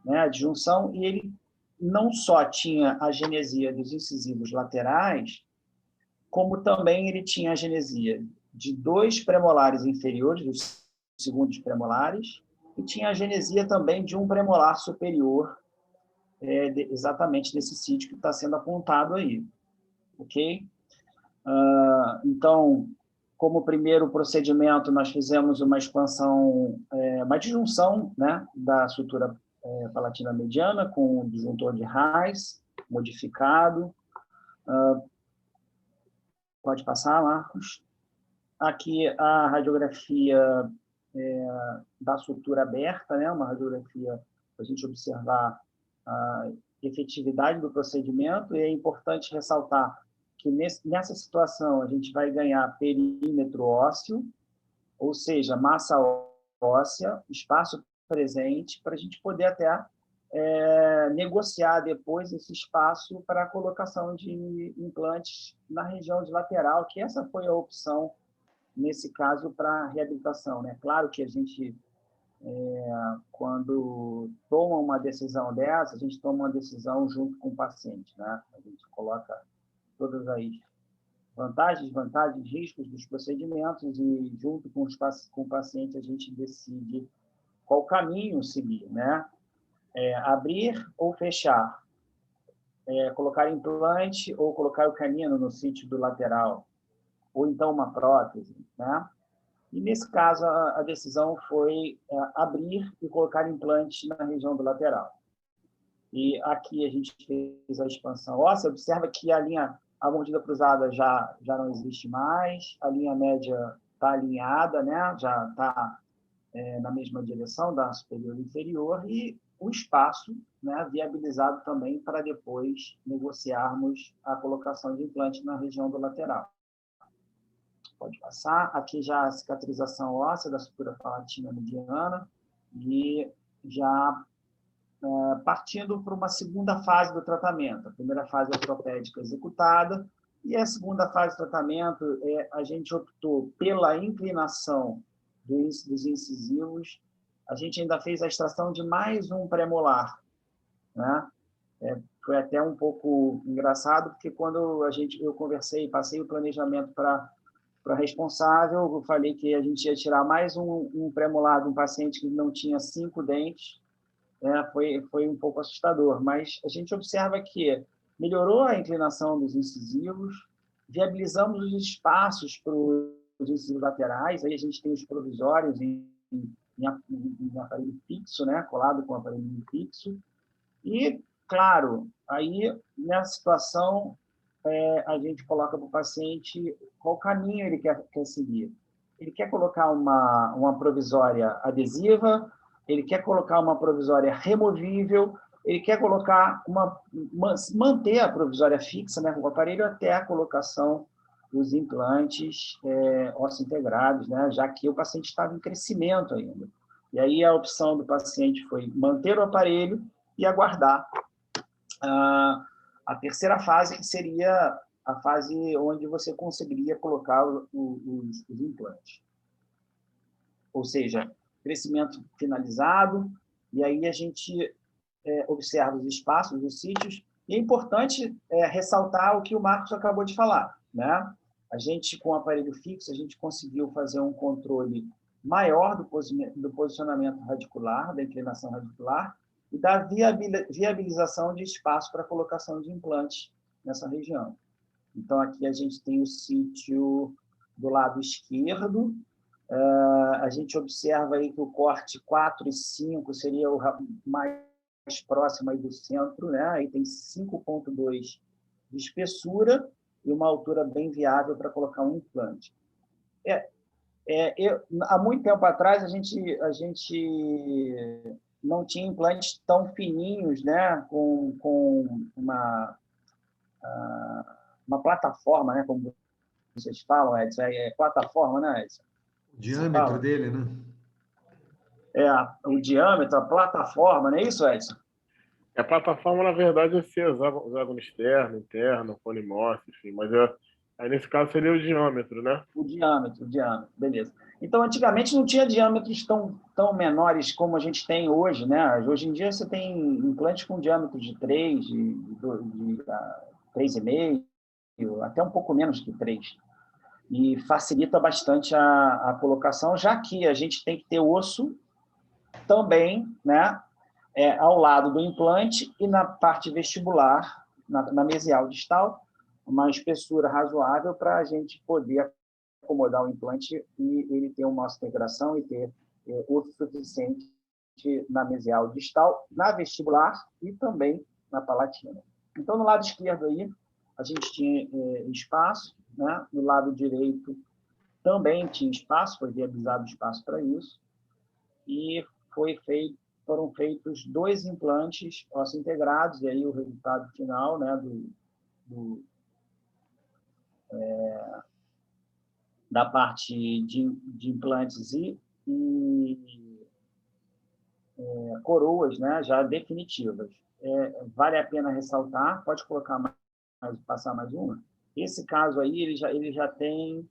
né, a disjunção, e ele não só tinha a agenesia dos incisivos laterais, como também ele tinha a agenesia de 2 premolares inferiores, dos segundos premolares, e tinha a agenesia também de um premolar superior, exatamente desse sítio que está sendo apontado aí. Ok? Então, como primeiro procedimento, nós fizemos uma expansão, uma disjunção, né, da sutura palatina mediana com o disjuntor de Reis modificado. Pode passar, Marcos. Aqui a radiografia da sutura aberta, né, uma radiografia para a gente observar a efetividade do procedimento, e é importante ressaltar que nessa situação a gente vai ganhar perímetro ósseo, ou seja, massa óssea, espaço presente, para a gente poder até negociar depois esse espaço para a colocação de implantes na região de lateral, que essa foi a opção, nesse caso, para reabilitação, né? Claro que a gente, quando toma uma decisão dessa, a gente toma uma decisão junto com o paciente, né? A gente coloca todas as vantagens, desvantagens, riscos dos procedimentos e, junto com o paciente, a gente decide qual caminho seguir, né? Abrir ou fechar, colocar implante ou colocar o canino no sítio do lateral, ou então uma prótese, né? E, nesse caso, a decisão foi abrir e colocar implante na região do lateral. E aqui a gente fez a expansão óssea. Observa que a mordida cruzada já não existe mais, a linha média está alinhada, né? Já está na mesma direção da superior e inferior, e o espaço, né, viabilizado também para depois negociarmos a colocação de implante na região do lateral. Pode passar. Aqui já a cicatrização óssea da sutura palatina mediana, e já partindo para uma segunda fase do tratamento. A primeira fase ortopédica executada, e a segunda fase do tratamento, a gente optou pela inclinação dos incisivos. A gente ainda fez a extração de mais um premolar, né? Foi até um pouco engraçado, porque quando eu conversei, passei o planejamento para responsável, eu falei que a gente ia tirar mais um premolar de um paciente que não tinha 5 dentes. Foi um pouco assustador, mas a gente observa que melhorou a inclinação dos incisivos, viabilizamos os espaços para os incisivos laterais, aí a gente tem os provisórios em aparelho fixo, né, colado com aparelho fixo, e, claro, aí, nessa situação, a gente coloca para o paciente qual caminho ele quer seguir. Ele quer colocar uma provisória adesiva, ele quer colocar uma provisória removível, ele quer colocar manter a provisória fixa, né, com o aparelho, até a colocação dos implantes ósseo-integrados, né, já que o paciente estava em crescimento ainda. E aí a opção do paciente foi manter o aparelho e aguardar a terceira fase, que seria a fase onde você conseguiria colocar os implantes. Ou seja, crescimento finalizado, e aí a gente observa os espaços, os sítios, e é importante ressaltar o que o Marcos acabou de falar, né? A gente, com o aparelho fixo, a gente conseguiu fazer um controle maior do posicionamento radicular, da inclinação radicular, e da viabilização de espaço para colocação de implantes nessa região. Então, aqui a gente tem o sítio do lado esquerdo. A gente observa aí que o corte 4 e 5 seria o mais próximo aí do centro, né? Aí tem 5,2 de espessura e uma altura bem viável para colocar um implante. Há muito tempo atrás, a gente não tinha implantes tão fininhos, né? Com uma plataforma, né? Como vocês falam, Edson, plataforma, né, Edson? O diâmetro dele, né? O diâmetro, a plataforma, não é isso, Edson? A plataforma, na verdade, é ser hexágono externo, interno, polimorfo, enfim, mas aí nesse caso seria o diâmetro, né? O diâmetro, beleza. Então, antigamente não tinha diâmetros tão menores como a gente tem hoje, né? Hoje em dia você tem implantes com diâmetro de 3, de 3,5, até um pouco menos que 3. E facilita bastante a colocação, já que a gente tem que ter osso também, né? Ao lado do implante e na parte vestibular, na mesial distal, uma espessura razoável para a gente poder acomodar o implante e ele ter uma integração e ter osso suficiente na mesial distal, na vestibular e também na palatina. Então, no lado esquerdo aí, a gente tinha espaço, né? No lado direito também tinha espaço, foi viabilizado espaço para isso, e foram feitos 2 implantes osso-integrados, e aí o resultado final, né, da parte de implantes e coroas, né, já definitivas. Vale a pena ressaltar, pode colocar passar mais uma? Esse caso aí, ele já tem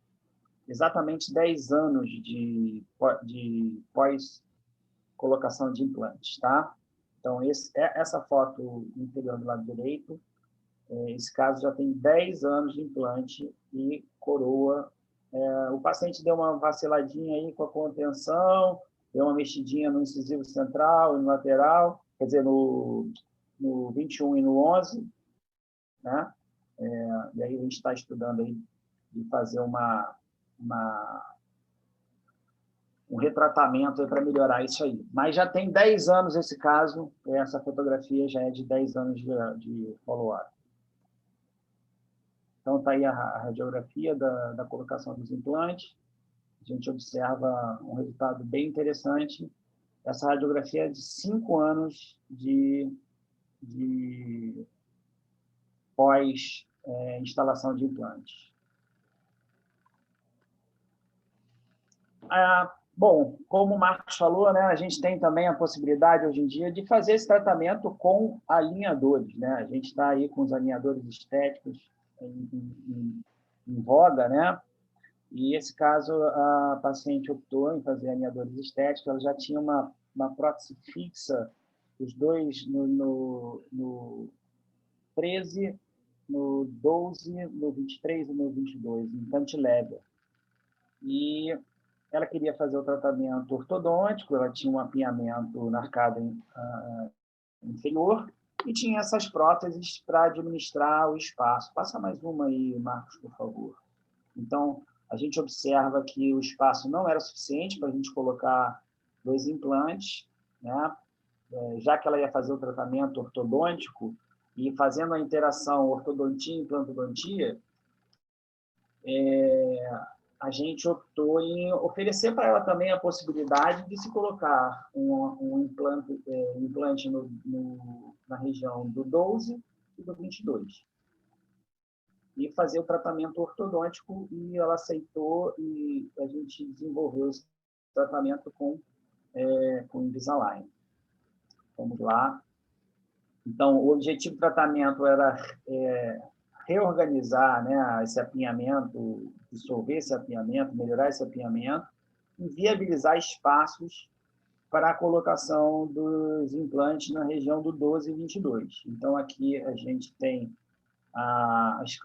exatamente 10 anos de pós-colocação de implantes, tá? Então, essa foto inferior do lado direito, esse caso já tem 10 anos de implante e coroa. O paciente deu uma vaciladinha aí com a contenção, deu uma mexidinha no incisivo central e no lateral, quer dizer, no 21 e no 11, né? E aí a gente está estudando aí de fazer um retratamento para melhorar isso aí. Mas já tem 10 anos esse caso, essa fotografia já é de 10 anos de follow-up. Então, está aí a radiografia da colocação dos implantes. A gente observa um resultado bem interessante. Essa radiografia é de 5 anos de pós-instalação de implantes. Bom, como o Marcos falou, né, a gente tem também a possibilidade, hoje em dia, de fazer esse tratamento com alinhadores, né? A gente está aí com os alinhadores estéticos em voga, né? E, esse caso, a paciente optou em fazer alinhadores estéticos, ela já tinha uma prótese fixa, os dois no 13, no 12, no 23 e no 22, em cantilever. E ela queria fazer o tratamento ortodôntico, ela tinha um apinhamento na arcada inferior e tinha essas próteses para administrar o espaço. Passa mais uma aí, Marcos, por favor. Então, a gente observa que o espaço não era suficiente para a gente colocar 2 implantes, né? Já que ela ia fazer o tratamento ortodôntico e fazendo a interação ortodontia e implantodontia, a gente optou em oferecer para ela também a possibilidade de se colocar um implante na região do 12 e do 22. E fazer o tratamento ortodôntico, e ela aceitou, e a gente desenvolveu esse tratamento com com Invisalign. Vamos lá. Então, o objetivo do tratamento era reorganizar, né, esse apinhamento, dissolver esse apinhamento, melhorar esse apinhamento, e viabilizar espaços para a colocação dos implantes na região do 12 e 22. Então, aqui a gente tem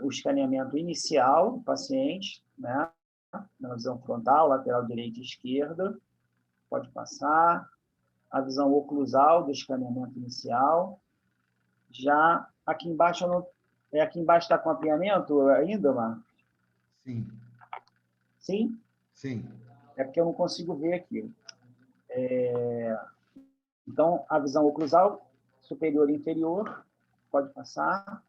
o escaneamento inicial do paciente, né, na visão frontal, lateral direita e esquerda. Pode passar. A visão oclusal do escaneamento inicial. Já aqui embaixo, aqui embaixo está com apinhamento ainda, Marcos? Sim. Sim? Sim. É porque eu não consigo ver aqui. Então, a visão oclusal, superior e inferior, pode passar.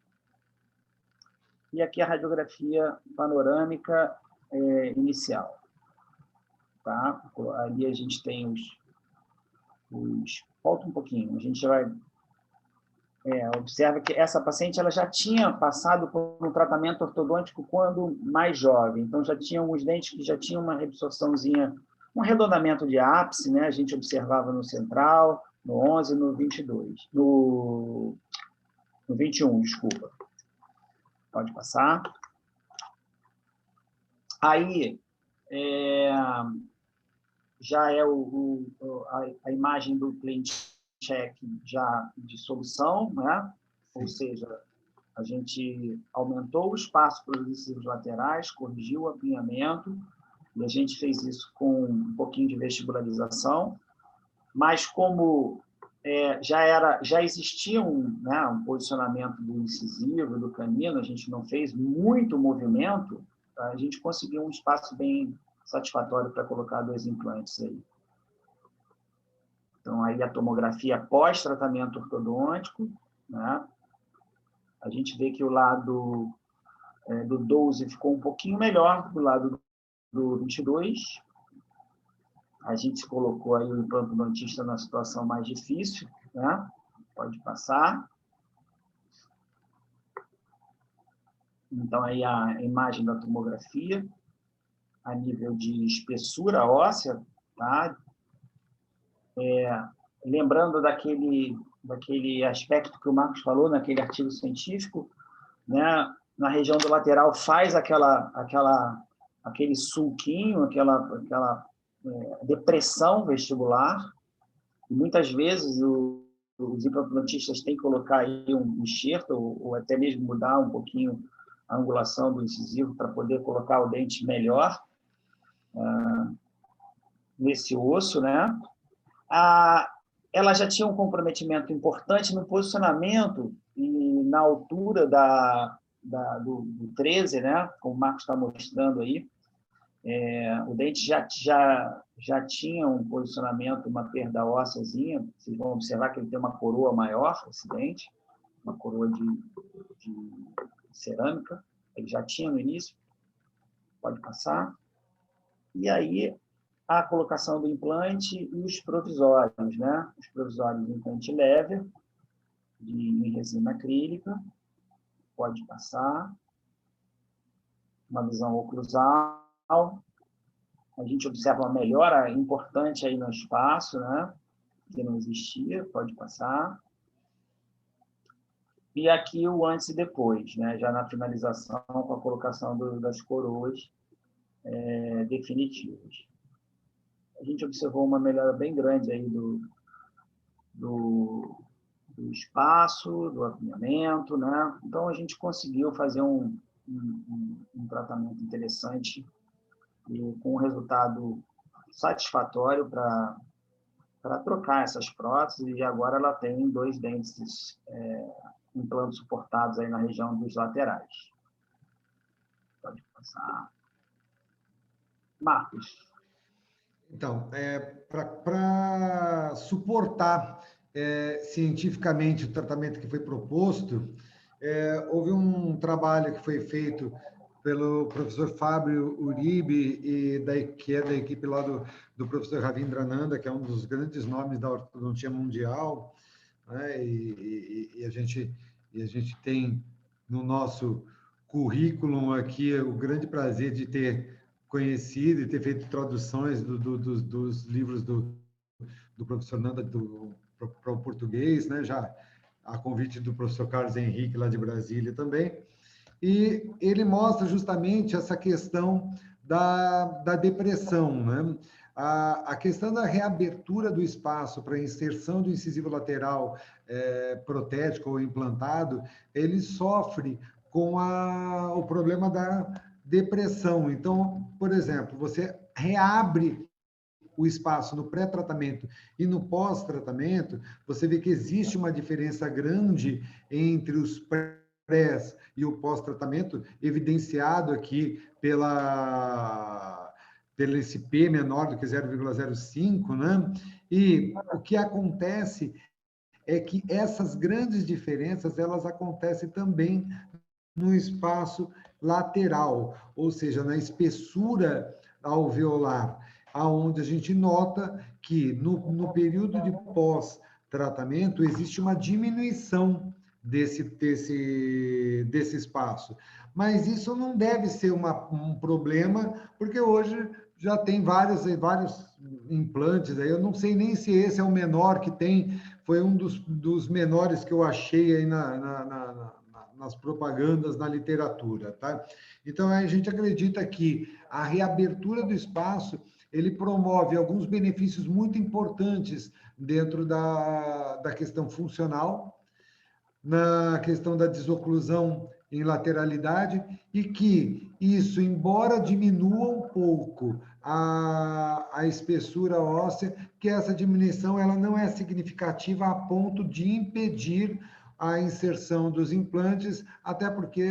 E aqui a radiografia panorâmica inicial. Tá? Ali a gente tem Falta um pouquinho. A gente vai... observa que essa paciente ela já tinha passado por um tratamento ortodôntico quando mais jovem. Então, já tinha alguns dentes que já tinham uma reabsorçãozinha, um arredondamento de ápice, né? A gente observava no central, no 11, no 22. No 21, desculpa. Pode passar. Aí, já é a imagem do plane check já de solução, né? Ou seja, a gente aumentou o espaço para os incisivos laterais, corrigiu o apinhamento, e a gente fez isso com um pouquinho de vestibularização, mas como já existia um posicionamento do incisivo, do canino, a gente não fez muito movimento, a gente conseguiu um espaço bem satisfatório para colocar 2 implantes aí. Então, aí a tomografia pós-tratamento ortodôntico, né? A gente vê que o lado do 12 ficou um pouquinho melhor do lado do 22. A gente colocou aí o implantodontista na situação mais difícil, né? Pode passar. Então, aí a imagem da tomografia, a nível de espessura óssea, tá? Lembrando daquele aspecto que o Marcos falou naquele artigo científico, né? Na região do lateral faz aquele sulquinho, aquela depressão vestibular, e muitas vezes os implantodontistas têm que colocar aí um enxerto ou até mesmo mudar um pouquinho a angulação do incisivo para poder colocar o dente melhor nesse osso, né? Ela já tinha um comprometimento importante no posicionamento e na altura do 13, né? Como o Marcos está mostrando aí. O dente já tinha um posicionamento, uma perda ósseazinha. Vocês vão observar que ele tem uma coroa maior, esse dente, uma coroa de cerâmica. Ele já tinha no início. Pode passar. E aí, a colocação do implante e os provisórios, né? Os provisórios de implante lever, em resina acrílica. Pode passar. Uma visão oclusal. A gente observa uma melhora importante aí no espaço, né? Que não existia, pode passar. E aqui o antes e depois, né? Já na finalização, com a colocação das coroas definitivas. A gente observou uma melhora bem grande aí do espaço, do apinhamento, né? Então, a gente conseguiu fazer um tratamento interessante e com um resultado satisfatório para trocar essas próteses, e agora ela tem 2 dentes implantes suportados aí na região dos laterais. Pode passar. Marcos. Então, para suportar cientificamente o tratamento que foi proposto, houve um trabalho que foi feito pelo professor Fábio Uribe, que é da equipe lá do professor Ravindrananda, que é um dos grandes nomes da ortodontia mundial, né? E a gente tem no nosso currículo aqui o grande prazer de ter conhecido e ter feito traduções dos livros do do professor Nanda para o português, né? Já a convite do professor Carlos Henrique, lá de Brasília também. E ele mostra justamente essa questão da depressão, né? A questão da reabertura do espaço para inserção do incisivo lateral protético ou implantado, ele sofre com o problema da depressão. Então, por exemplo, você reabre o espaço no pré-tratamento e no pós-tratamento, você vê que existe uma diferença grande entre os pré e o pós-tratamento, evidenciado aqui pelo esse P menor do que 0,05, né? E o que acontece é que essas grandes diferenças, elas acontecem também no espaço lateral, ou seja, na espessura alveolar, aonde a gente nota que no período de pós-tratamento existe uma diminuição desse espaço. Mas isso não deve ser um problema, porque hoje já tem vários implantes, aí eu não sei nem se esse é o menor que tem, foi um dos menores que eu achei aí nas propagandas, na literatura, tá? Então, a gente acredita que a reabertura do espaço, ele promove alguns benefícios muito importantes dentro da questão funcional, na questão da desoclusão em lateralidade, e que isso, embora diminua um pouco a espessura óssea, que essa diminuição ela não é significativa a ponto de impedir a inserção dos implantes, até porque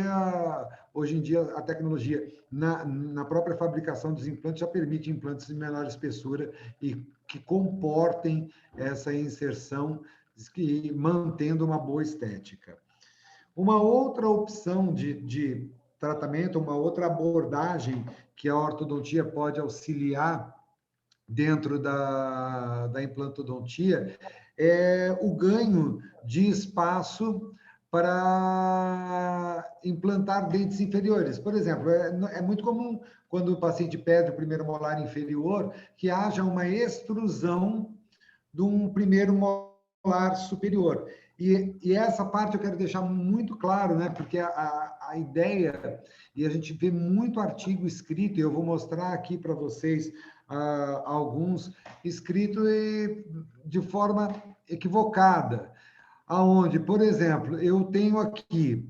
hoje em dia a tecnologia na própria fabricação dos implantes já permite implantes de menor espessura e que comportem essa inserção, mantendo uma boa estética. Uma outra opção de tratamento, uma outra abordagem que a ortodontia pode auxiliar dentro da implantodontia é o ganho de espaço para implantar dentes inferiores. Por exemplo, é muito comum, quando o paciente perde o primeiro molar inferior, que haja uma extrusão de um primeiro molar superior. E essa parte eu quero deixar muito claro, né? Porque a ideia, e a gente vê muito artigo escrito, e eu vou mostrar aqui para vocês alguns escritos de forma equivocada, aonde, por exemplo, eu tenho aqui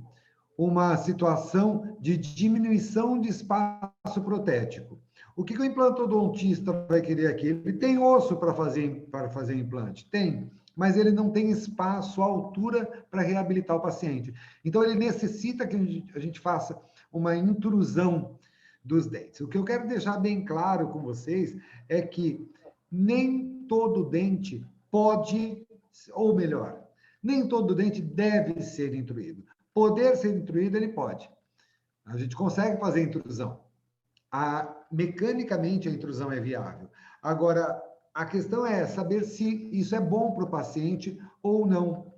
uma situação de diminuição de espaço protético. O que o implantodontista vai querer aqui? Ele tem osso para fazer implante? Tem, mas ele não tem espaço, altura para reabilitar o paciente. Então, ele necessita que a gente faça uma intrusão dos dentes. O que eu quero deixar bem claro com vocês é que nem todo dente pode, ou melhor, nem todo dente deve ser intruído. Poder ser intruído, ele pode. A gente consegue fazer intrusão. Mecanicamente, a intrusão é viável. Agora, a questão é saber se isso é bom para o paciente ou não.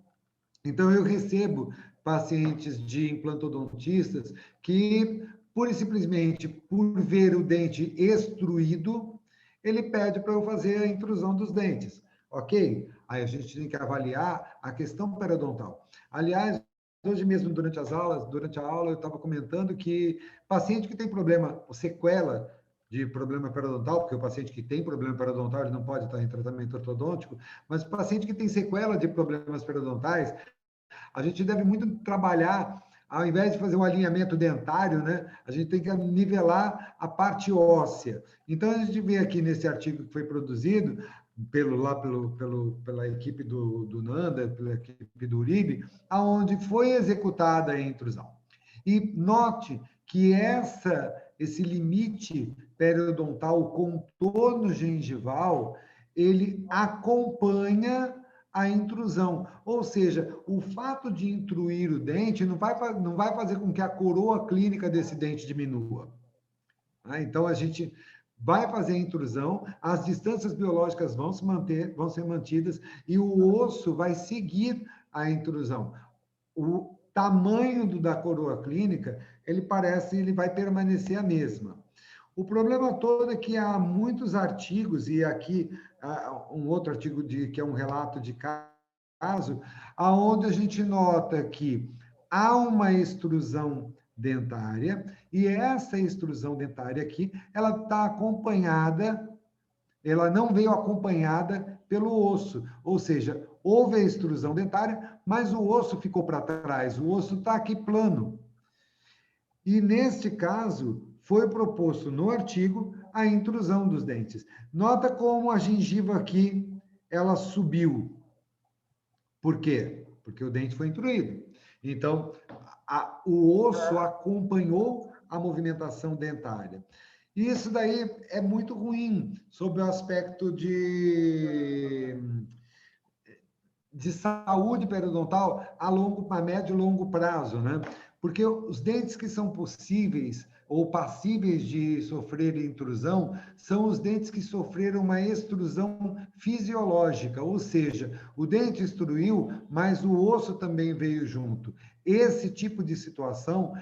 Então, eu recebo pacientes de implantodontistas que, pura e simplesmente, por ver o dente extruído, ele pede para eu fazer a intrusão dos dentes, ok? Aí a gente tem que avaliar a questão periodontal. Aliás, hoje mesmo, durante a aula, eu estava comentando que paciente que tem problema, sequela de problema periodontal, porque o paciente que tem problema periodontal, ele não pode estar em tratamento ortodôntico, mas o paciente que tem sequela de problemas periodontais, a gente deve muito trabalhar, ao invés de fazer um alinhamento dentário, né, a gente tem que nivelar a parte óssea. Então, a gente vê aqui nesse artigo que foi produzido pela equipe do Nanda, pela equipe do Uribe, aonde foi executada a intrusão. E note que esse limite periodontal, o contorno gengival, ele acompanha a intrusão. Ou seja, o fato de intruir o dente não vai fazer com que a coroa clínica desse dente diminua. Então, a gente vai fazer a intrusão, as distâncias biológicas vão ser mantidas e o osso vai seguir a intrusão. O tamanho da coroa clínica, ele vai permanecer a mesma. O problema todo é que há muitos artigos, e aqui um outro artigo que é um relato de caso, aonde a gente nota que há uma extrusão dentária, e essa extrusão dentária aqui, ela está acompanhada, ela não veio acompanhada pelo osso, ou seja, houve a extrusão dentária, mas o osso ficou para trás, o osso está aqui plano. E, neste caso, foi proposto no artigo a intrusão dos dentes. Nota como a gengiva aqui, ela subiu. Por quê? Porque o dente foi intruído. Então, o osso acompanhou a movimentação dentária. E isso daí é muito ruim sob o aspecto de saúde periodontal a médio e longo prazo, né? Porque os dentes que são possíveis ou passíveis de sofrer intrusão são os dentes que sofreram uma extrusão fisiológica, ou seja, o dente extruiu, mas o osso também veio junto. Esse tipo de situação,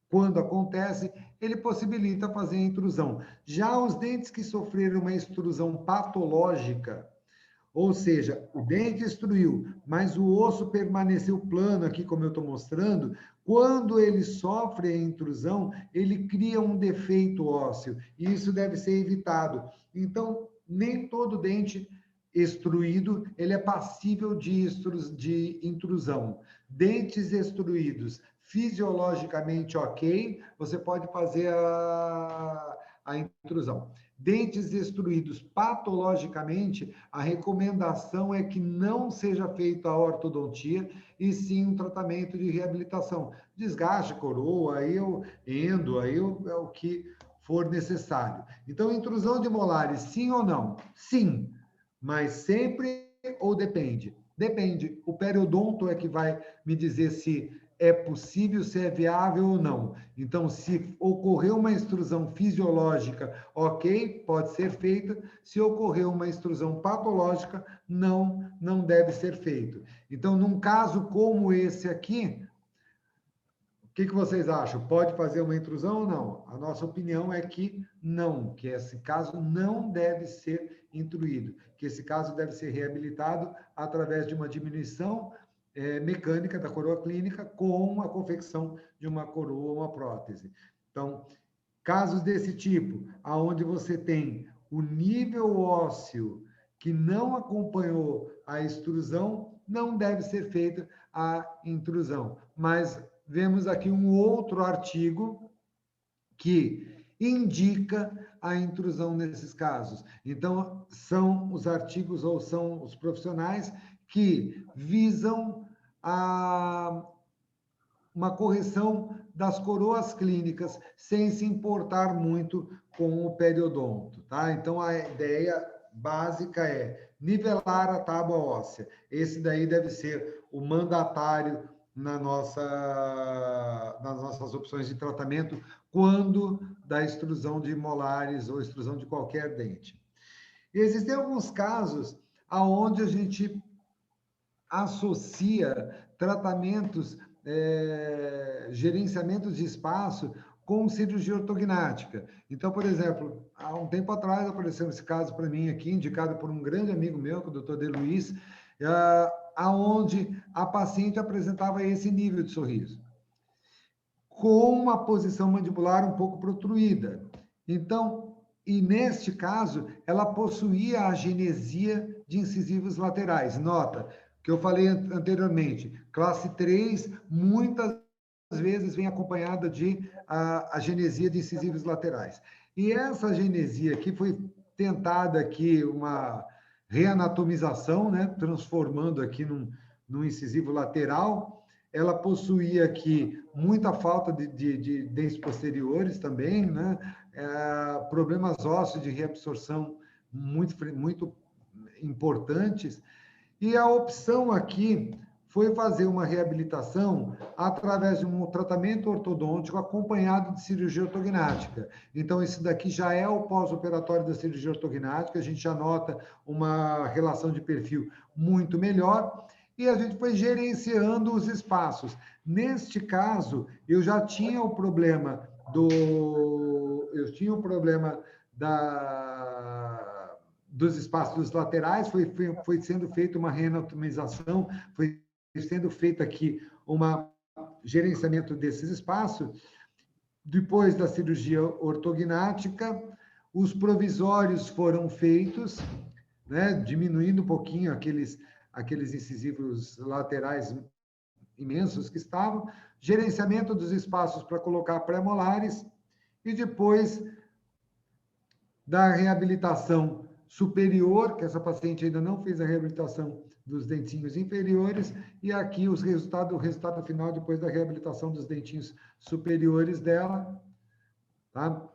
quando acontece, ele possibilita fazer a intrusão. Já os dentes que sofreram uma extrusão patológica, ou seja, o dente extruiu, mas o osso permaneceu plano aqui, como eu estou mostrando. Quando ele sofre a intrusão, ele cria um defeito ósseo, e isso deve ser evitado. Então, nem todo dente extruído, ele é passível de intrusão. Dentes extruídos, fisiologicamente ok, você pode fazer a intrusão. Dentes destruídos patologicamente, a recomendação é que não seja feita a ortodontia, e sim um tratamento de reabilitação. Desgaste, coroa, endo, é o que for necessário. Então, intrusão de molares, sim ou não? Sim, mas sempre ou depende? Depende. O periodonto é que vai me dizer se é possível, se é viável ou não. Então, se ocorreu uma extrusão fisiológica, ok, pode ser feita. Se ocorreu uma extrusão patológica, não deve ser feito. Então, num caso como esse aqui, o que vocês acham? Pode fazer uma intrusão ou não? A nossa opinião é que não, que esse caso não deve ser intruído, que esse caso deve ser reabilitado através de uma diminuição mecânica da coroa clínica com a confecção de uma coroa ou uma prótese. Então, casos desse tipo, aonde você tem o nível ósseo que não acompanhou a extrusão, não deve ser feita a intrusão. Mas vemos aqui um outro artigo que indica a intrusão nesses casos. Então, são os artigos ou são os profissionais que visam uma correção das coroas clínicas sem se importar muito com o periodonto, tá? Então, a ideia básica é nivelar a tábua óssea. Esse daí deve ser o mandatário nas nossas opções de tratamento quando da extrusão de molares ou extrusão de qualquer dente. Existem alguns casos aonde a gente associa tratamentos, gerenciamentos de espaço com cirurgia ortognática. Então, por exemplo, há um tempo atrás apareceu esse caso para mim aqui, indicado por um grande amigo meu, o Dr. De Luiz, aonde a paciente apresentava esse nível de sorriso, com uma posição mandibular um pouco protruída. Então, e neste caso, ela possuía a agenesia de incisivos laterais. Nota que eu falei anteriormente, classe 3, muitas vezes vem acompanhada de agenesia de incisivos laterais. E essa agenesia aqui foi tentada aqui uma reanatomização, né, transformando aqui num incisivo lateral. Ela possuía aqui muita falta de dentes posteriores também, né, problemas ósseos de reabsorção muito importantes. E a opção aqui foi fazer uma reabilitação através de um tratamento ortodôntico acompanhado de cirurgia ortognática. Então, isso daqui já é o pós-operatório da cirurgia ortognática, a gente já nota uma relação de perfil muito melhor, e a gente foi gerenciando os espaços. Neste caso, eu já tinha o problema dos espaços laterais, foi sendo feita uma reanatomização, foi sendo feito aqui um gerenciamento desses espaços. Depois da cirurgia ortognática, os provisórios foram feitos, né, diminuindo um pouquinho aqueles incisivos laterais imensos que estavam, gerenciamento dos espaços para colocar pré-molares, e depois da reabilitação superior, que essa paciente ainda não fez a reabilitação dos dentinhos inferiores, e aqui o resultado final depois da reabilitação dos dentinhos superiores dela, tá?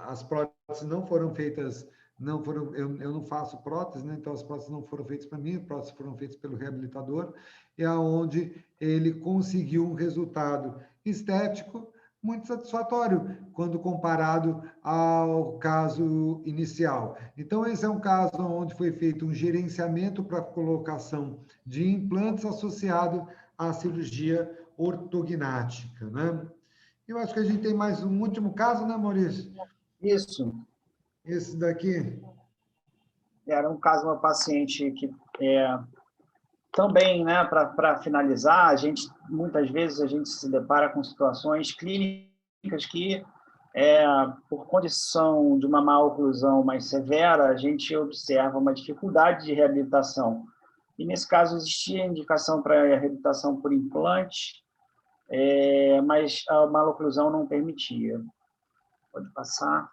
As próteses não foram feitas, eu não faço prótese, né? Então as próteses não foram feitas para mim, as próteses foram feitas pelo reabilitador, e aonde ele conseguiu um resultado estético muito satisfatório quando comparado ao caso inicial. Então, esse é um caso onde foi feito um gerenciamento para colocação de implantes associado à cirurgia ortognática, né? Eu acho que a gente tem mais um último caso, né, Maurício? Isso. Esse daqui. Era um caso de uma paciente que também, né, para finalizar, muitas vezes a gente se depara com situações clínicas que, por condição de uma má oclusão mais severa, a gente observa uma dificuldade de reabilitação. E, nesse caso, existia indicação para reabilitação por implante, mas a má oclusão não permitia. Pode passar.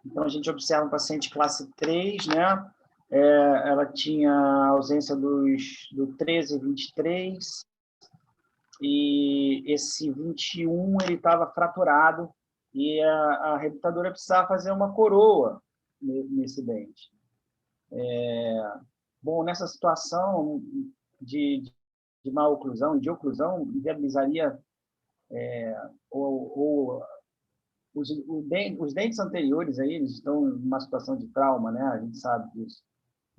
Então, a gente observa um paciente classe 3, né? Ela tinha ausência do 13 e 23, e esse 21 ele estava fraturado, e a reabilitadora precisava fazer uma coroa nesse dente. Bom, nessa situação de má oclusão e de oclusão, viabilizaria os dentes anteriores aí, eles estão em uma situação de trauma, né? A gente sabe disso.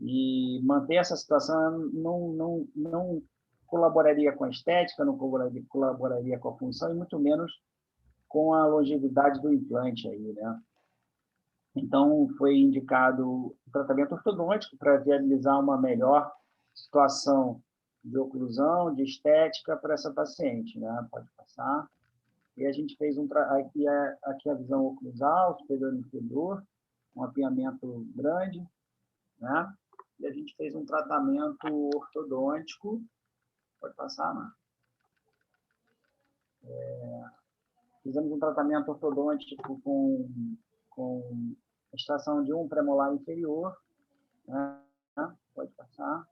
E manter essa situação não colaboraria com a estética, não colaboraria com a função, e muito menos com a longevidade do implante aí, né? Então, foi indicado o tratamento ortodôntico para viabilizar uma melhor situação de oclusão, de estética para essa paciente, né? Pode passar. E a gente fez aqui a visão oclusal, superior e inferior, um apiamento grande, né? E a gente fez um tratamento ortodôntico. Pode passar, Marcos? Fizemos um tratamento ortodôntico com extração de um premolar inferior, né? Pode passar.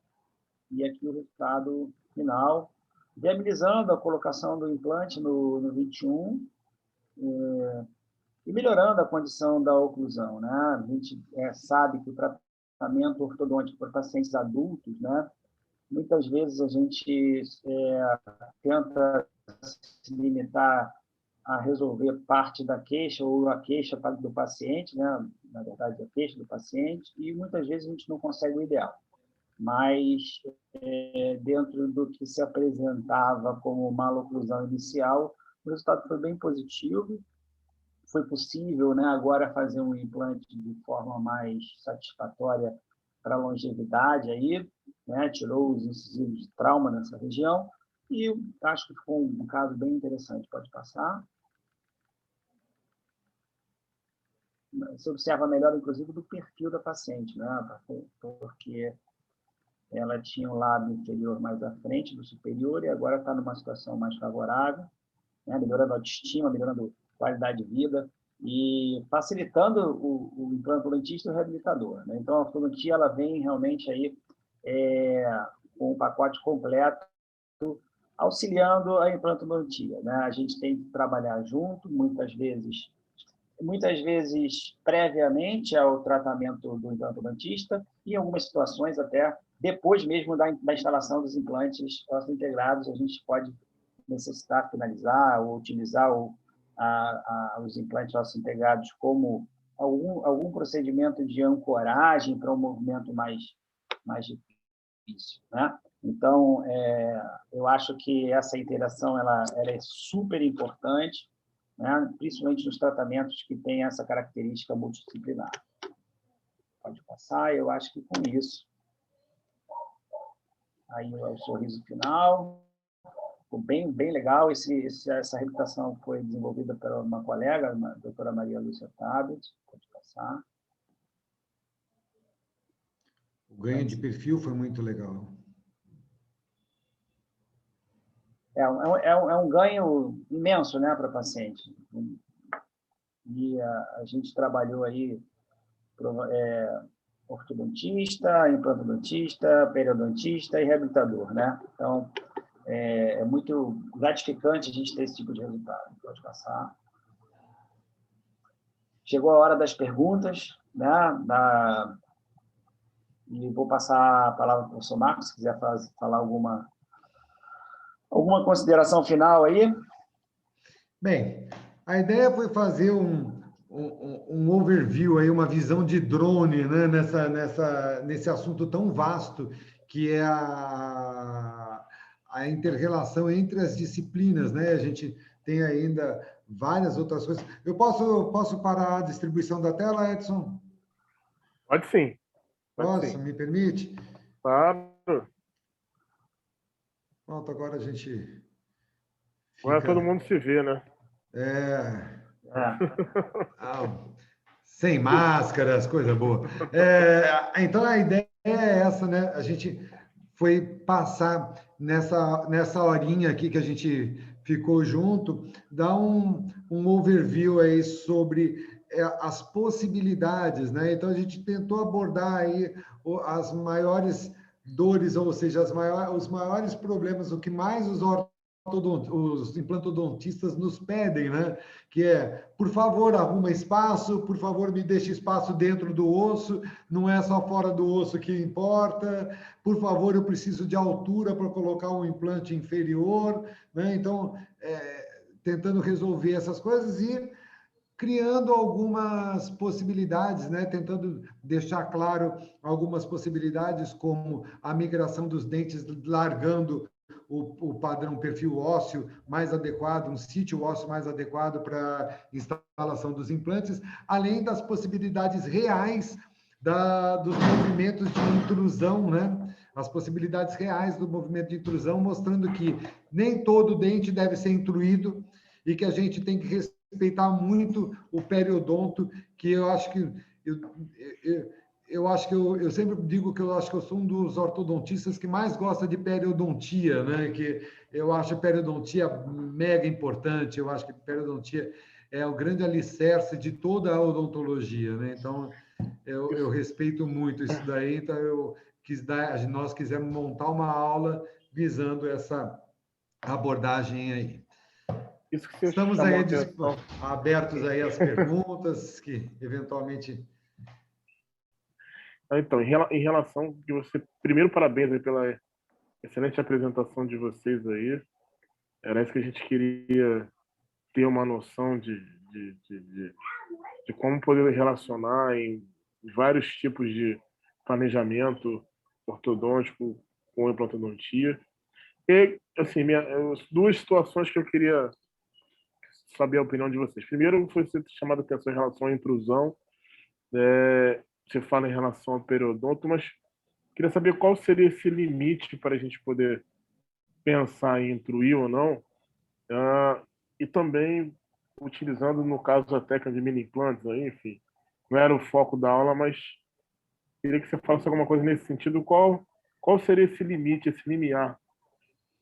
E aqui o resultado final, viabilizando a colocação do implante no 21, e melhorando a condição da oclusão, né? A gente sabe que o tratamento ortodôntico para pacientes adultos, né? Muitas vezes a gente tenta se limitar a resolver parte da queixa ou a queixa do paciente, né? Na verdade, a queixa do paciente, e muitas vezes a gente não consegue o ideal. Mas, dentro do que se apresentava como maloclusão inicial, o resultado foi bem positivo. Foi possível, né, agora fazer um implante de forma mais satisfatória para a longevidade, aí, né, tirou os incisivos de trauma nessa região, e acho que ficou um caso bem interessante. Pode passar. Se observa melhor, inclusive, do perfil da paciente, né, porque ela tinha o lábio inferior mais à frente do superior, e agora está numa situação mais favorável, né, melhorando a autoestima, melhorando a qualidade de vida, e facilitando o implantologista e o reabilitador, né? Então, a ortodontia ela vem realmente aí com um pacote completo, auxiliando a implantodontia, né? A gente tem que trabalhar junto, muitas vezes previamente ao tratamento do implantodontista, e em algumas situações até depois mesmo da instalação dos implantes integrados, a gente pode necessitar finalizar ou utilizar os implantes integrados como algum procedimento de ancoragem para um movimento mais difícil, né? Então, eu acho que essa interação ela é super importante, né? Principalmente nos tratamentos que têm essa característica multidisciplinar. Pode passar, eu acho que com isso. Aí o sorriso final. Ficou bem legal. Essa reabilitação foi desenvolvida por uma colega, a doutora Maria Lúcia Tabet. Pode passar. O ganho de perfil foi muito legal. É um ganho imenso, né, para a paciente. E a gente trabalhou aí ortodontista, implantodontista, periodontista e reabilitador, né? Então, é muito gratificante a gente ter esse tipo de resultado. Pode passar. Chegou a hora das perguntas, né? E vou passar a palavra para o professor Marcos, se quiser falar alguma consideração final aí. Bem, a ideia foi fazer um overview, aí, uma visão de drone, né, nesse assunto tão vasto que é a inter-relação entre as disciplinas, né? A gente tem ainda várias outras coisas. Eu posso parar a distribuição da tela, Edson? Pode sim. Posso? Me permite? Claro. Pronto, agora a gente Agora todo mundo se vê, né? Sem máscaras, coisa boa. Então, a ideia é essa, né? A gente foi passar nessa horinha aqui que a gente ficou junto, dar um overview aí sobre as possibilidades, né? Então, a gente tentou abordar aí as maiores dores, ou seja, os maiores problemas, o que mais os implantodontistas nos pedem, né? Que é, por favor, arruma espaço, por favor, me deixe espaço dentro do osso, não é só fora do osso que importa, por favor, eu preciso de altura para colocar um implante inferior, né? Então, tentando resolver essas coisas e criando algumas possibilidades, né? Tentando deixar claro algumas possibilidades, como a migração dos dentes, largando o padrão perfil ósseo mais adequado, um sítio ósseo mais adequado para instalação dos implantes, além das possibilidades reais dos movimentos de intrusão, né? As possibilidades reais do movimento de intrusão, mostrando que nem todo dente deve ser intruído e que a gente tem que respeitar muito o periodonto, que eu acho que eu sempre digo que eu acho que eu sou um dos ortodontistas que mais gosta de periodontia, né? Que eu acho a periodontia mega importante, eu acho que a periodontia é o grande alicerce de toda a odontologia, né? Então, eu respeito muito isso daí, então nós quisemos montar uma aula visando essa abordagem aí. Estamos aí abertos aí às perguntas que eventualmente... Então, em relação que você... Primeiro, parabéns aí pela excelente apresentação de vocês aí. Era isso que a gente queria ter uma noção de como poder relacionar em vários tipos de planejamento ortodôntico com implantodontia. E, assim, duas situações que eu queria saber a opinião de vocês. Primeiro, foi você ter chamado a atenção em relação à intrusão. Você fala em relação ao periodonto, mas queria saber qual seria esse limite para a gente poder pensar em intruir ou não. E também, utilizando, no caso, a técnica de mini-implantes, enfim, não era o foco da aula, mas queria que você falasse alguma coisa nesse sentido. Qual seria esse limite, esse limiar,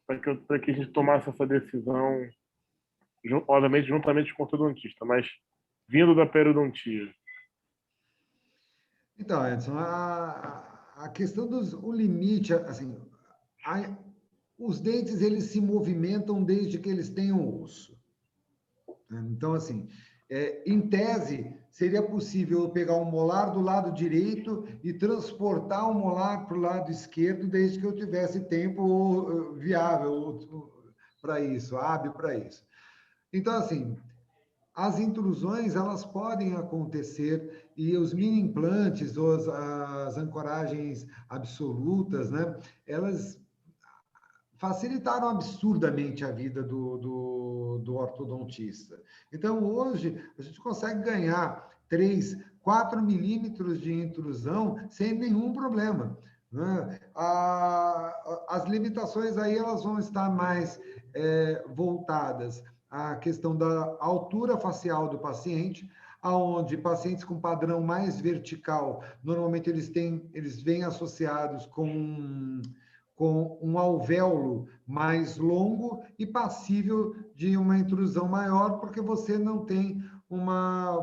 para que a gente tomasse essa decisão, obviamente, juntamente com o ortodontista, mas vindo da periodontia? Então, Edson, a questão o limite, assim, os dentes, eles se movimentam desde que eles tenham osso. Então, assim, em tese, seria possível eu pegar um molar do lado direito e transportar o molar para o lado esquerdo, desde que eu tivesse tempo viável para isso, hábil para isso. Então, assim, as intrusões, elas podem acontecer e os mini implantes ou as ancoragens absolutas, né? Elas facilitaram absurdamente a vida do ortodontista. Então, hoje, a gente consegue ganhar 3, 4 milímetros de intrusão sem nenhum problema, né? As limitações aí elas vão estar mais voltadas à questão da altura facial do paciente, aonde pacientes com padrão mais vertical, normalmente eles vêm associados com um alvéolo mais longo e passível de uma intrusão maior, porque você não tem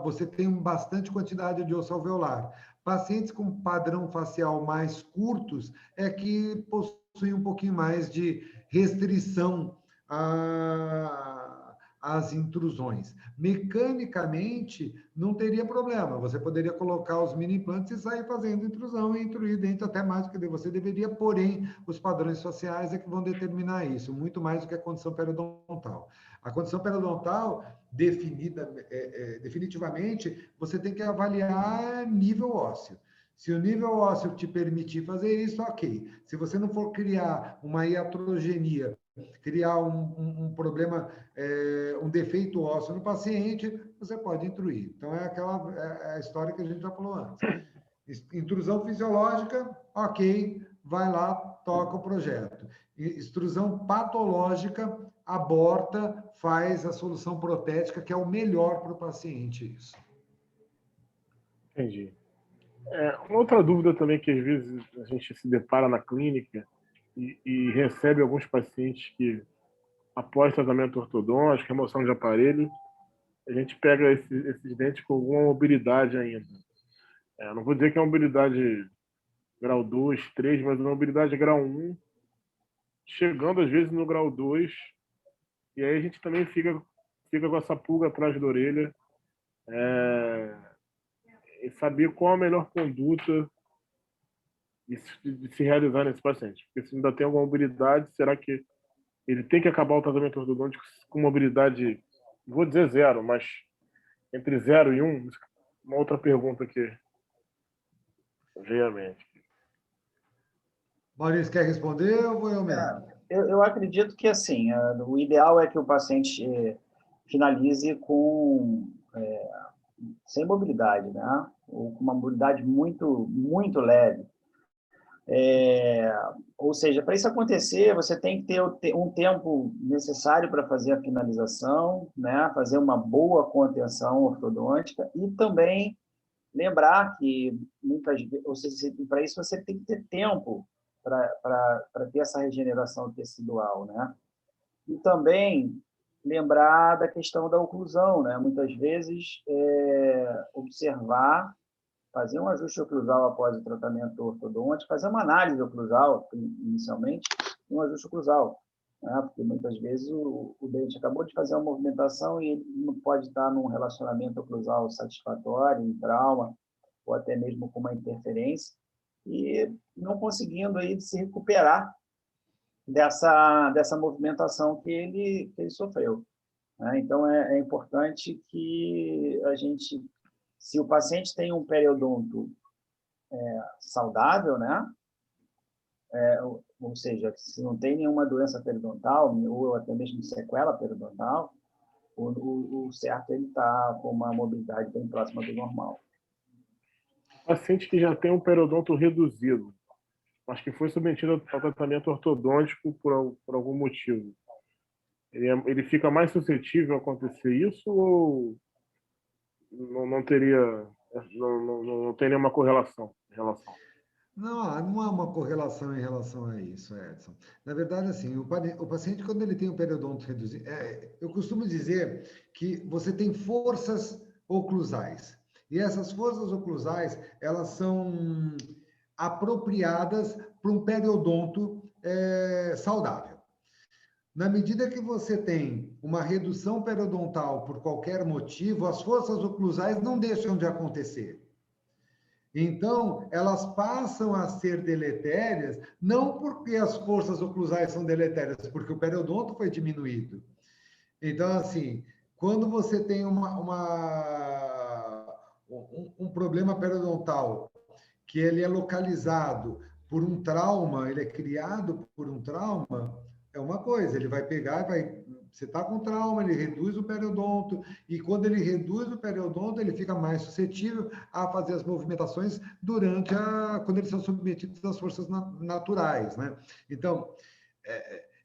você tem bastante quantidade de osso alveolar. Pacientes com padrão facial mais curtos é que possuem um pouquinho mais de restrição às intrusões. Mecanicamente, não teria problema. Você poderia colocar os mini implantes e sair fazendo intrusão e intruir dentro até mais do que você deveria, porém, os padrões faciais é que vão determinar isso, muito mais do que a condição periodontal. A condição periodontal, definitivamente, você tem que avaliar nível ósseo. Se o nível ósseo te permitir fazer isso, ok. Se você não for criar uma iatrogenia, criar um problema, um defeito ósseo no paciente, você pode intruir. Então, é a história que a gente já falou antes. Intrusão fisiológica, ok, vai lá, toca o projeto. Extrusão patológica, aborta, faz a solução protética, que é o melhor para o paciente, isso. Entendi. Uma outra dúvida também que às vezes a gente se depara na clínica e recebe alguns pacientes que, após tratamento ortodôntico, remoção de aparelho, a gente pega esses dentes com alguma mobilidade ainda. Não vou dizer que é uma mobilidade grau 2, 3, mas uma mobilidade grau 1, chegando às vezes no grau 2, e aí a gente também fica com essa pulga atrás da orelha, e saber qual a melhor conduta de se realizar nesse paciente. Porque se ainda tem alguma mobilidade, será que ele tem que acabar o tratamento ortodôntico com mobilidade, vou dizer 0, mas entre 0 e 1? Uma outra pergunta que veio à mente. Maurício, quer responder ou vou eu mesmo? Eu acredito que, assim, o ideal é que o paciente finalize sem mobilidade, né? Ou com uma mobilidade muito, muito leve. Ou seja, para isso acontecer, você tem que ter um tempo necessário para fazer a finalização, né? Fazer uma boa contenção ortodôntica e também lembrar que muitas vezes, para isso você tem que ter tempo para ter essa regeneração tecidual, né? E também lembrar da questão da oclusão, né? Muitas vezes observar, fazer um ajuste oclusal após o tratamento ortodôntico, fazer uma análise oclusal inicialmente, um ajuste oclusal, né? Porque muitas vezes o dente acabou de fazer uma movimentação e ele não pode estar num relacionamento oclusal satisfatório, em trauma, ou até mesmo com uma interferência, e não conseguindo aí se recuperar dessa movimentação que ele sofreu, né? Então, é importante que a gente, se o paciente tem um periodonto saudável, né? Ou seja, se não tem nenhuma doença periodontal, ou até mesmo sequela periodontal, o certo é ele estar com uma mobilidade bem próxima do normal. Paciente que já tem um periodonto reduzido, mas que foi submetido ao tratamento ortodôntico por algum motivo, ele fica mais suscetível a acontecer isso ou não teria, não tem nenhuma correlação em relação? Não há uma correlação em relação a isso, Edson. Na verdade, assim, o paciente, quando ele tem um periodonto reduzido, eu costumo dizer que você tem forças oclusais. E essas forças oclusais, elas são apropriadas para um periodonto saudável. Na medida que você tem uma redução periodontal por qualquer motivo, as forças oclusais não deixam de acontecer. Então, elas passam a ser deletérias, não porque as forças oclusais são deletérias, porque o periodonto foi diminuído. Então, assim, quando você tem um problema periodontal, que ele é localizado por um trauma, ele é criado por um trauma, é uma coisa, ele vai pegar, você está com trauma, ele reduz o periodonto, e quando ele reduz o periodonto, ele fica mais suscetível a fazer as movimentações quando eles são submetidos às forças naturais, né? Então,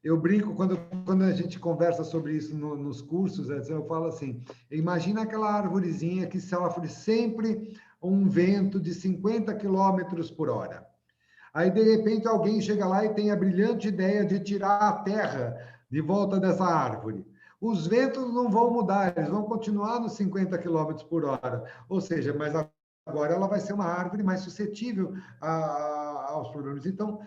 eu brinco quando a gente conversa sobre isso nos cursos, eu falo assim, imagina aquela arvorezinha que sofre sempre um vento de 50 quilômetros por hora. Aí, de repente, alguém chega lá e tem a brilhante ideia de tirar a terra de volta dessa árvore. Os ventos não vão mudar, eles vão continuar nos 50 quilômetros por hora. Ou seja, mas agora ela vai ser uma árvore mais suscetível aos problemas. Então,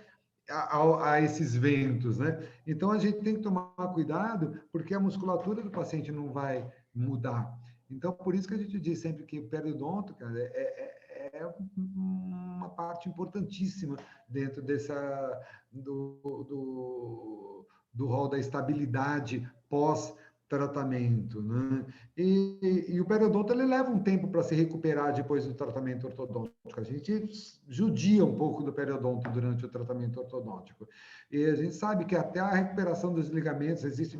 a esses ventos, né? Então, a gente tem que tomar cuidado, porque a musculatura do paciente não vai mudar. Então, por isso que a gente diz sempre que o periodonto, cara, é uma parte importantíssima dentro do rol da estabilidade pós-tratamento, né? E o periodonto, ele leva um tempo para se recuperar depois do tratamento ortodôntico. A gente judia um pouco do periodonto durante o tratamento ortodôntico. E a gente sabe que até a recuperação dos ligamentos existe...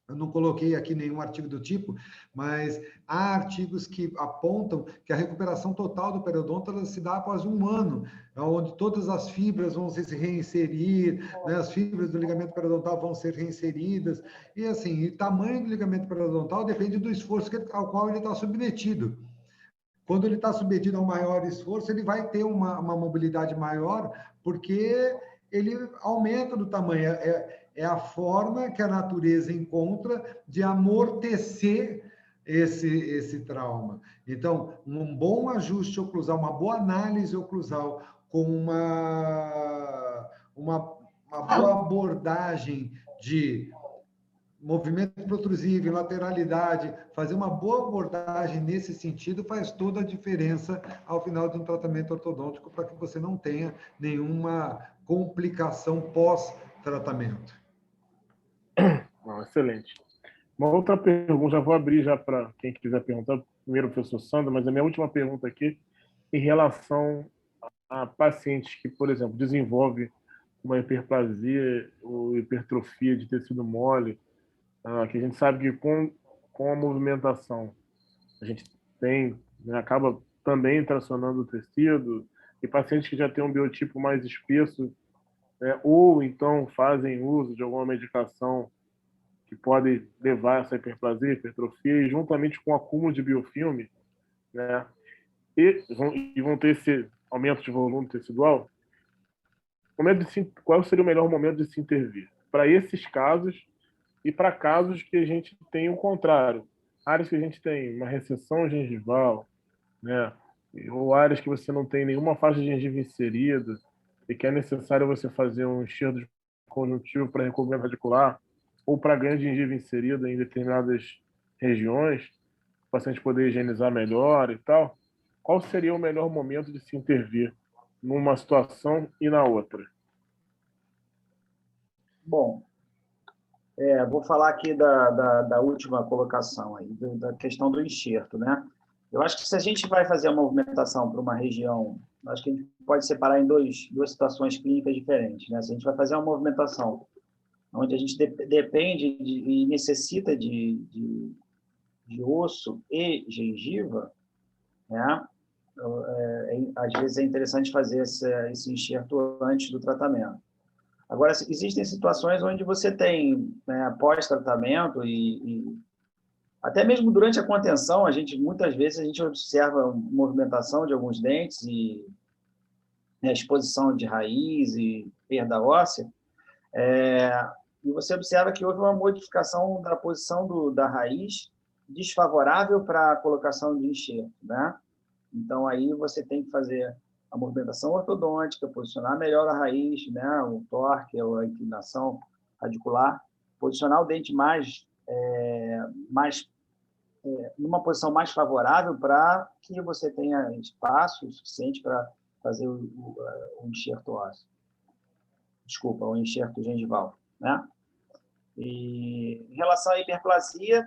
Eu não coloquei aqui nenhum artigo do tipo, mas há artigos que apontam que a recuperação total do periodonto se dá após um ano, onde todas as fibras vão se reinserir, né? As fibras do ligamento periodontal vão ser reinseridas, e assim, o tamanho do ligamento periodontal depende do esforço ao qual ele está submetido. Quando ele está submetido a um maior esforço, ele vai ter uma mobilidade maior, porque ele aumenta do tamanho. É a forma que a natureza encontra de amortecer esse trauma. Então, um bom ajuste oclusal, uma boa análise oclusal, com uma boa abordagem de movimento protrusível, lateralidade, fazer uma boa abordagem nesse sentido faz toda a diferença ao final de um tratamento ortodôntico, para que você não tenha nenhuma complicação pós-tratamento. Excelente. Uma outra pergunta, já vou abrir já para quem quiser perguntar, primeiro o professor Sandro, mas a minha última pergunta aqui, em relação a pacientes que, por exemplo, desenvolvem uma hiperplasia ou hipertrofia de tecido mole, que a gente sabe que com a movimentação a gente tem, né, acaba também tracionando o tecido, e pacientes que já têm um biotipo mais espesso, né, ou então fazem uso de alguma medicação que pode levar a essa hiperplasia, hipertrofia, e juntamente com o acúmulo de biofilme, né, e vão ter esse aumento de volume tecidual, qual seria o melhor momento de se intervir? Para esses casos e para casos que a gente tem o contrário, áreas que a gente tem uma recessão gengival, né, ou áreas que você não tem nenhuma faixa de gengiva inserida e que é necessário você fazer um enxerto conjuntivo para recobrimento radicular ou para ganho de gengiva inserida em determinadas regiões, o paciente poder higienizar melhor e tal, qual seria o melhor momento de se intervir numa situação e na outra? Bom, vou falar aqui da última colocação, aí, da questão do enxerto, né? Eu acho que se a gente vai fazer a movimentação para uma região, acho que a gente pode separar em duas situações clínicas diferentes, né? Se a gente vai fazer uma movimentação onde a gente depende e necessita de osso e gengiva, né? Às vezes é interessante fazer esse enxerto antes do tratamento. Agora, existem situações onde você tem, né, pós-tratamento e até mesmo durante a contenção, muitas vezes a gente observa movimentação de alguns dentes e, né, exposição de raiz e perda óssea, e você observa que houve uma modificação da posição da raiz desfavorável para a colocação de enxerto, né? Então, aí você tem que fazer a movimentação ortodôntica, posicionar melhor a raiz, né? O torque, a inclinação radicular, posicionar o dente numa posição mais favorável para que você tenha espaço suficiente para fazer o enxerto ósseo. Desculpa, o enxerto gengival, né? E em relação à hiperplasia,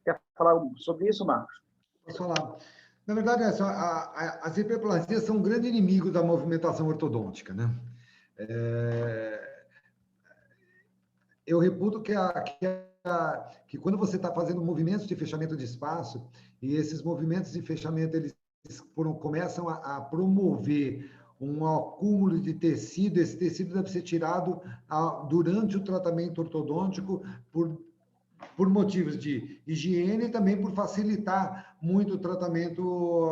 quer falar sobre isso, Marcos? Posso falar? Na verdade, as hiperplasias são um grande inimigo da movimentação ortodôntica, né? eu reputo que quando você está fazendo movimentos de fechamento de espaço, e esses movimentos de fechamento eles começam a promover um acúmulo de tecido, esse tecido deve ser tirado durante o tratamento ortodôntico por motivos de higiene e também por facilitar muito o tratamento,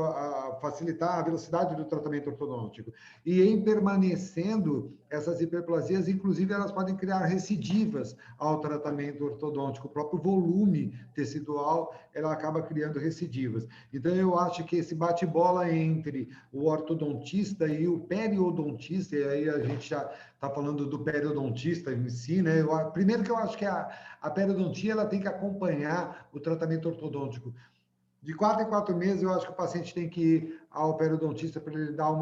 facilitar a velocidade do tratamento ortodôntico. E em permanecendo essas hiperplasias, inclusive, elas podem criar recidivas ao tratamento ortodôntico. O próprio volume tecidual, ela acaba criando recidivas. Então, eu acho que esse bate-bola entre o ortodontista e o periodontista, e aí a gente já está falando do periodontista em si, né? Primeiro que eu acho que a periodontia ela tem que acompanhar o tratamento ortodôntico. De 4 em 4 meses, eu acho que o paciente tem que ir ao periodontista para ele dar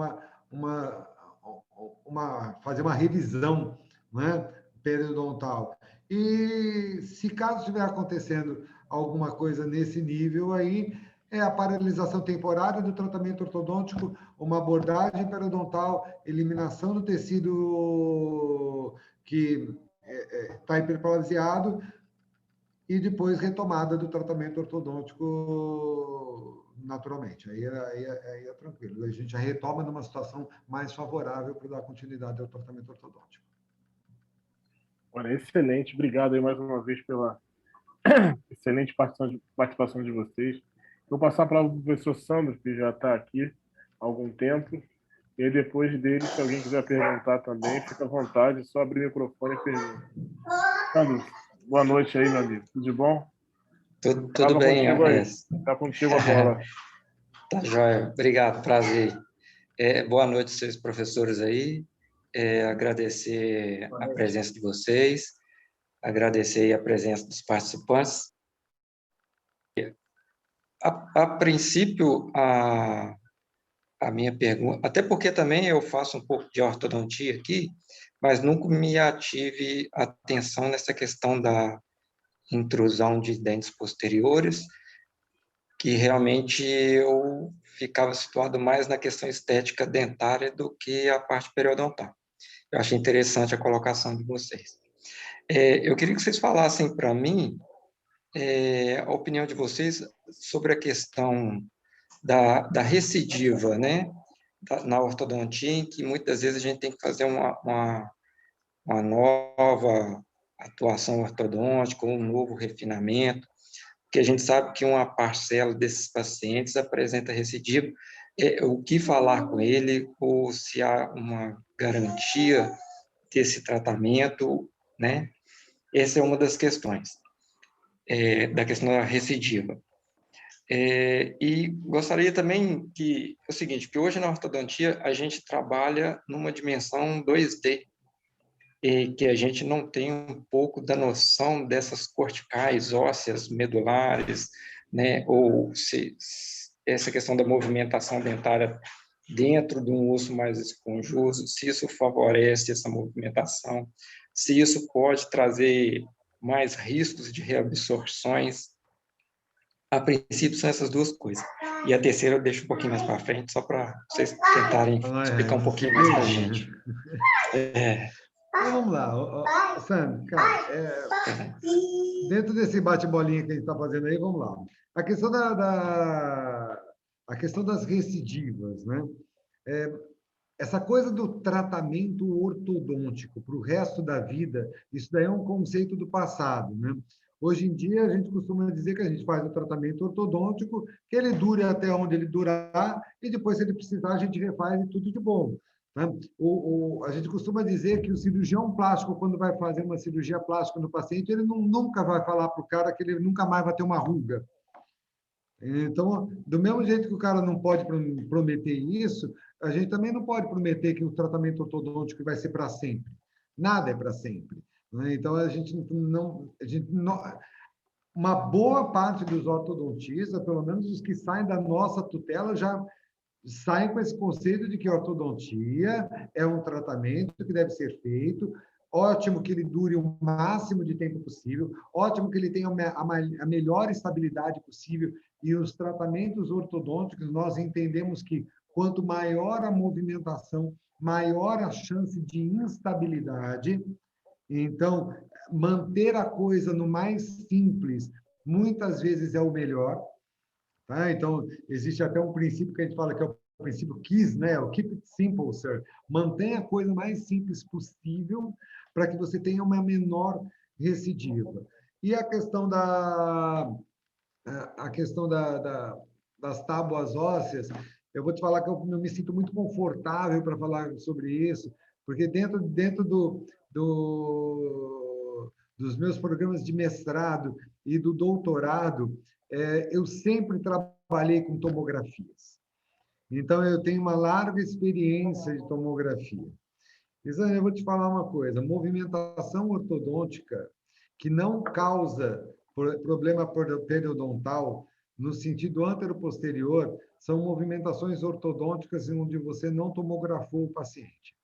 fazer uma revisão, né, periodontal. E se caso estiver acontecendo alguma coisa nesse nível aí, é a paralisação temporária do tratamento ortodôntico, uma abordagem periodontal, eliminação do tecido que está hiperplasiado e depois retomada do tratamento ortodôntico naturalmente. Aí é tranquilo. A gente já retoma numa situação mais favorável para dar continuidade ao tratamento ortodôntico. Olha, excelente. Obrigado aí mais uma vez pela excelente participação de vocês. Vou passar a palavra para o professor Sandro, que já está aqui há algum tempo. E aí, depois dele, se alguém quiser perguntar também, fica à vontade, só abrir o microfone e pergunta. Sandro, boa noite aí, meu amigo. Tudo bom? Tudo bem. Está contigo a bola. Tá joia. Obrigado, prazer. Boa noite, seus professores aí. Agradecer a presença de vocês, agradecer a presença dos participantes. A princípio, a minha pergunta, até porque também eu faço um pouco de ortodontia aqui, mas nunca me ative atenção nessa questão da intrusão de dentes posteriores, que realmente eu ficava situado mais na questão estética dentária do que a parte periodontal. Eu achei interessante a colocação de vocês. Eu queria que vocês falassem para mim a opinião de vocês sobre a questão da recidiva, né? Na ortodontia, em que muitas vezes a gente tem que fazer uma nova atuação ortodôntica, um novo refinamento, porque a gente sabe que uma parcela desses pacientes apresenta recidiva. O que falar com ele, ou se há uma garantia desse tratamento, né? Essa é uma das questões, da questão da recidiva. E gostaria também que, o seguinte, que hoje na ortodontia a gente trabalha numa dimensão 2D, e que a gente não tem um pouco da noção dessas corticais ósseas medulares, né, ou essa questão da movimentação dentária dentro de um osso mais esponjoso, se isso favorece essa movimentação, se isso pode trazer mais riscos de reabsorções. A princípio, são essas duas coisas. E a terceira eu deixo um pouquinho mais para frente, só para vocês tentarem explicar um pouquinho mais para a gente. Então, vamos lá. Sam, cara, dentro desse bate-bolinha que a gente está fazendo aí, vamos lá. A questão a questão das recidivas, né? Essa coisa do tratamento ortodôntico para o resto da vida, isso daí é um conceito do passado, né? Hoje em dia, a gente costuma dizer que a gente faz o tratamento ortodôntico, que ele dure até onde ele durar, e depois, se ele precisar, a gente refaz e tudo de bom. Né? A gente costuma dizer que o cirurgião plástico, quando vai fazer uma cirurgia plástica no paciente, ele nunca vai falar para o cara que ele nunca mais vai ter uma ruga. Então, do mesmo jeito que o cara não pode prometer isso, a gente também não pode prometer que o tratamento ortodôntico vai ser para sempre. Nada é para sempre. Né? Então, a gente não, uma boa parte dos ortodontistas, pelo menos os que saem da nossa tutela, já saem com esse conceito de que a ortodontia é um tratamento que deve ser feito. Ótimo que ele dure o máximo de tempo possível, ótimo que ele tenha a melhor estabilidade possível, e os tratamentos ortodônticos, nós entendemos que quanto maior a movimentação, maior a chance de instabilidade, Então, manter a coisa no mais simples, muitas vezes é o melhor. Tá? Então, existe até um princípio que a gente fala que é o princípio KISS, né? O Keep It Simple, sir. Mantenha a coisa mais simples possível para que você tenha uma menor recidiva. E a questão das tábuas ósseas, eu vou te falar que eu me sinto muito confortável para falar sobre isso, porque dentro dos meus programas de mestrado e do doutorado, eu sempre trabalhei com tomografias. Então, eu tenho uma larga experiência de tomografia. Isane, eu vou te falar uma coisa, movimentação ortodôntica que não causa problema periodontal no sentido anteroposterior são movimentações ortodônticas onde você não tomografou o paciente.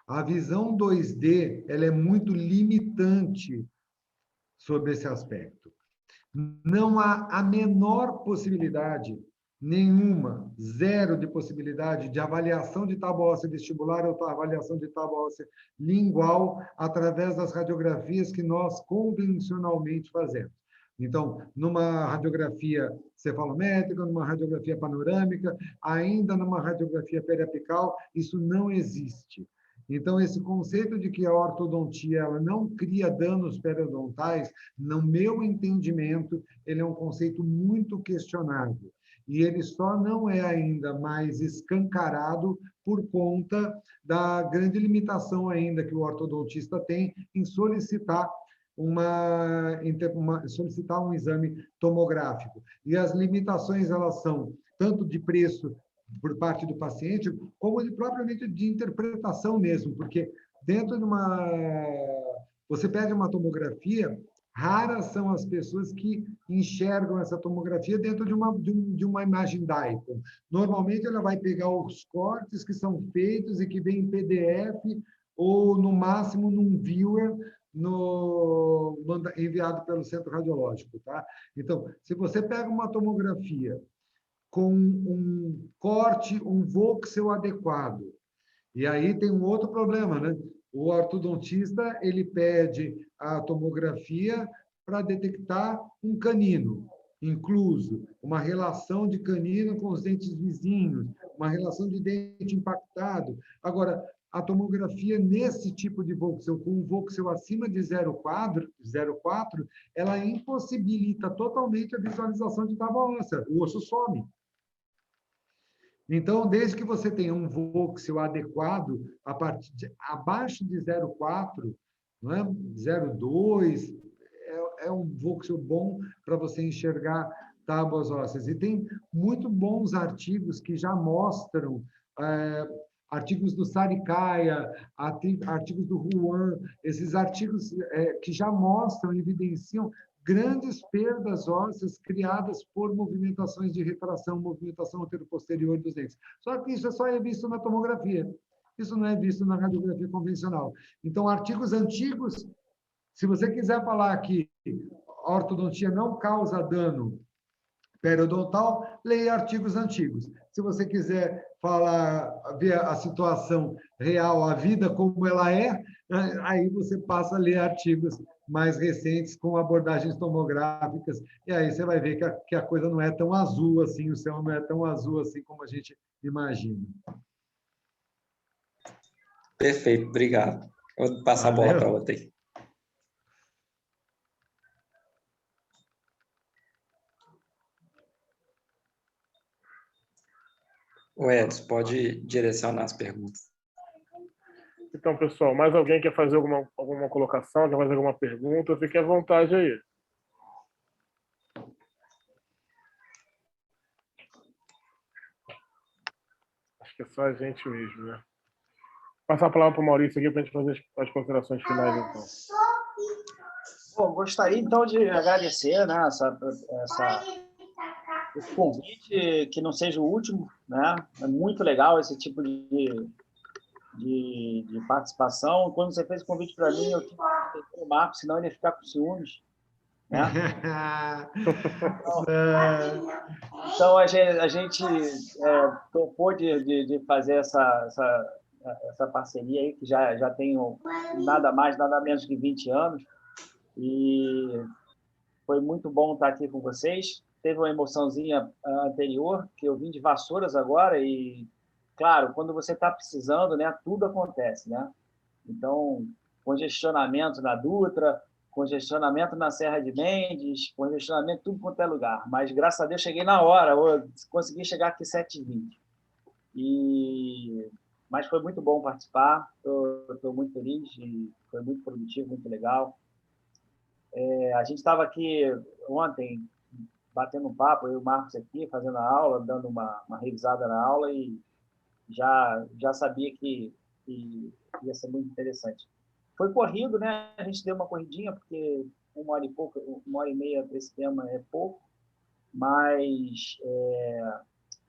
A visão 2D ela é muito limitante sobre esse aspecto. Não há a menor possibilidade, nenhuma, zero de possibilidade de avaliação de tábua óssea vestibular ou avaliação de tábua óssea lingual através das radiografias que nós convencionalmente fazemos. Então, numa radiografia cefalométrica, numa radiografia panorâmica, ainda numa radiografia periapical, isso não existe. Então, esse conceito de que a ortodontia ela não cria danos periodontais, no meu entendimento, ele é um conceito muito questionável. E ele só não é ainda mais escancarado por conta da grande limitação ainda que o ortodontista tem em solicitar solicitar um exame tomográfico. E as limitações, elas são tanto de preço por parte do paciente, como propriamente de interpretação mesmo, porque dentro de você pede uma tomografia, raras são as pessoas que enxergam essa tomografia dentro de uma imagem DICOM. Normalmente, ela vai pegar os cortes que são feitos e que vem em PDF ou, no máximo, num viewer enviado pelo centro radiológico. Tá? Então, se você pega uma tomografia com um corte, um voxel adequado. E aí tem um outro problema, né? O ortodontista, ele pede a tomografia para detectar um canino incluso, uma relação de canino com os dentes vizinhos, uma relação de dente impactado. Agora, a tomografia nesse tipo de voxel, com um voxel acima de 0,4, ela impossibilita totalmente a visualização de tábua óssea. O osso some. Então, desde que você tenha um voxel adequado, abaixo de 0,4, não é? 0,2, é um voxel bom para você enxergar tábuas ósseas. E tem muito bons artigos que já mostram, artigos do Sarikaya, artigos do Juan, esses artigos que já mostram, evidenciam grandes perdas ósseas criadas por movimentações de retração, movimentação anteroposterior dos dentes. Só que isso só é visto na tomografia. Isso não é visto na radiografia convencional. Então, artigos antigos, se você quiser falar que a ortodontia não causa dano periodontal, leia artigos antigos. Se você quiser ver a situação real, a vida como ela é, aí você passa a ler artigos mais recentes com abordagens tomográficas, e aí você vai ver que a coisa não é tão azul assim, o céu não é tão azul assim como a gente imagina. Perfeito, obrigado. Vou passar a bola para outra aí. O Edson, pode direcionar as perguntas. Então, pessoal, mais alguém quer fazer alguma colocação, quer fazer alguma pergunta? Fique à vontade aí. Acho que é só a gente mesmo, né? Passar a palavra para o Maurício aqui para a gente fazer as considerações finais, então. Bom, gostaria, então, de agradecer, né, esse convite, que não seja o último, né? É muito legal esse tipo de participação. Quando você fez o convite para mim, eu tive que ter o Marco, senão ele ia ficar com ciúmes. Né? Então, a gente topou de fazer essa essa parceria aí, que já tenho nada mais, nada menos que 20 anos. E foi muito bom estar aqui com vocês. Teve uma emoçãozinha anterior, que eu vim de Vassouras agora, e, claro, quando você está precisando, né, tudo acontece, né? Então, congestionamento na Dutra, congestionamento na Serra de Mendes, congestionamento tudo quanto é lugar. Mas, graças a Deus, cheguei na hora, eu consegui chegar aqui 7h20. Mas foi muito bom participar, estou muito feliz, e foi muito produtivo, muito legal. A gente estava aqui ontem, batendo um papo, eu e o Marcos aqui, fazendo a aula, dando uma revisada na aula, e já sabia que ia ser muito interessante. Foi corrido, né? A gente deu uma corridinha, porque 1h e pouco, 1h30 para esse tema é pouco, mas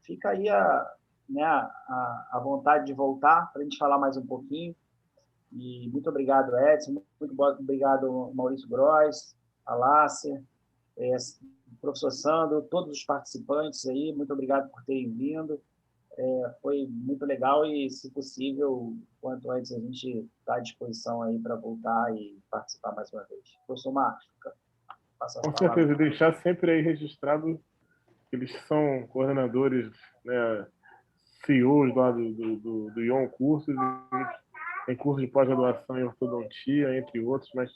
fica aí a vontade de voltar para a gente falar mais um pouquinho. E muito obrigado, Edson, muito obrigado, Maurício Gross, a Lácia, professor Sandro, todos os participantes aí, muito obrigado por terem vindo. Foi muito legal e, se possível, quanto antes a gente está à disposição aí para voltar e participar mais uma vez. Professor Marcos, passa a Com palavra. certeza, deixar sempre aí registrado que eles são coordenadores, né, CEOs lá do ION Cursos, tem curso de pós-graduação em ortodontia, entre outros, mas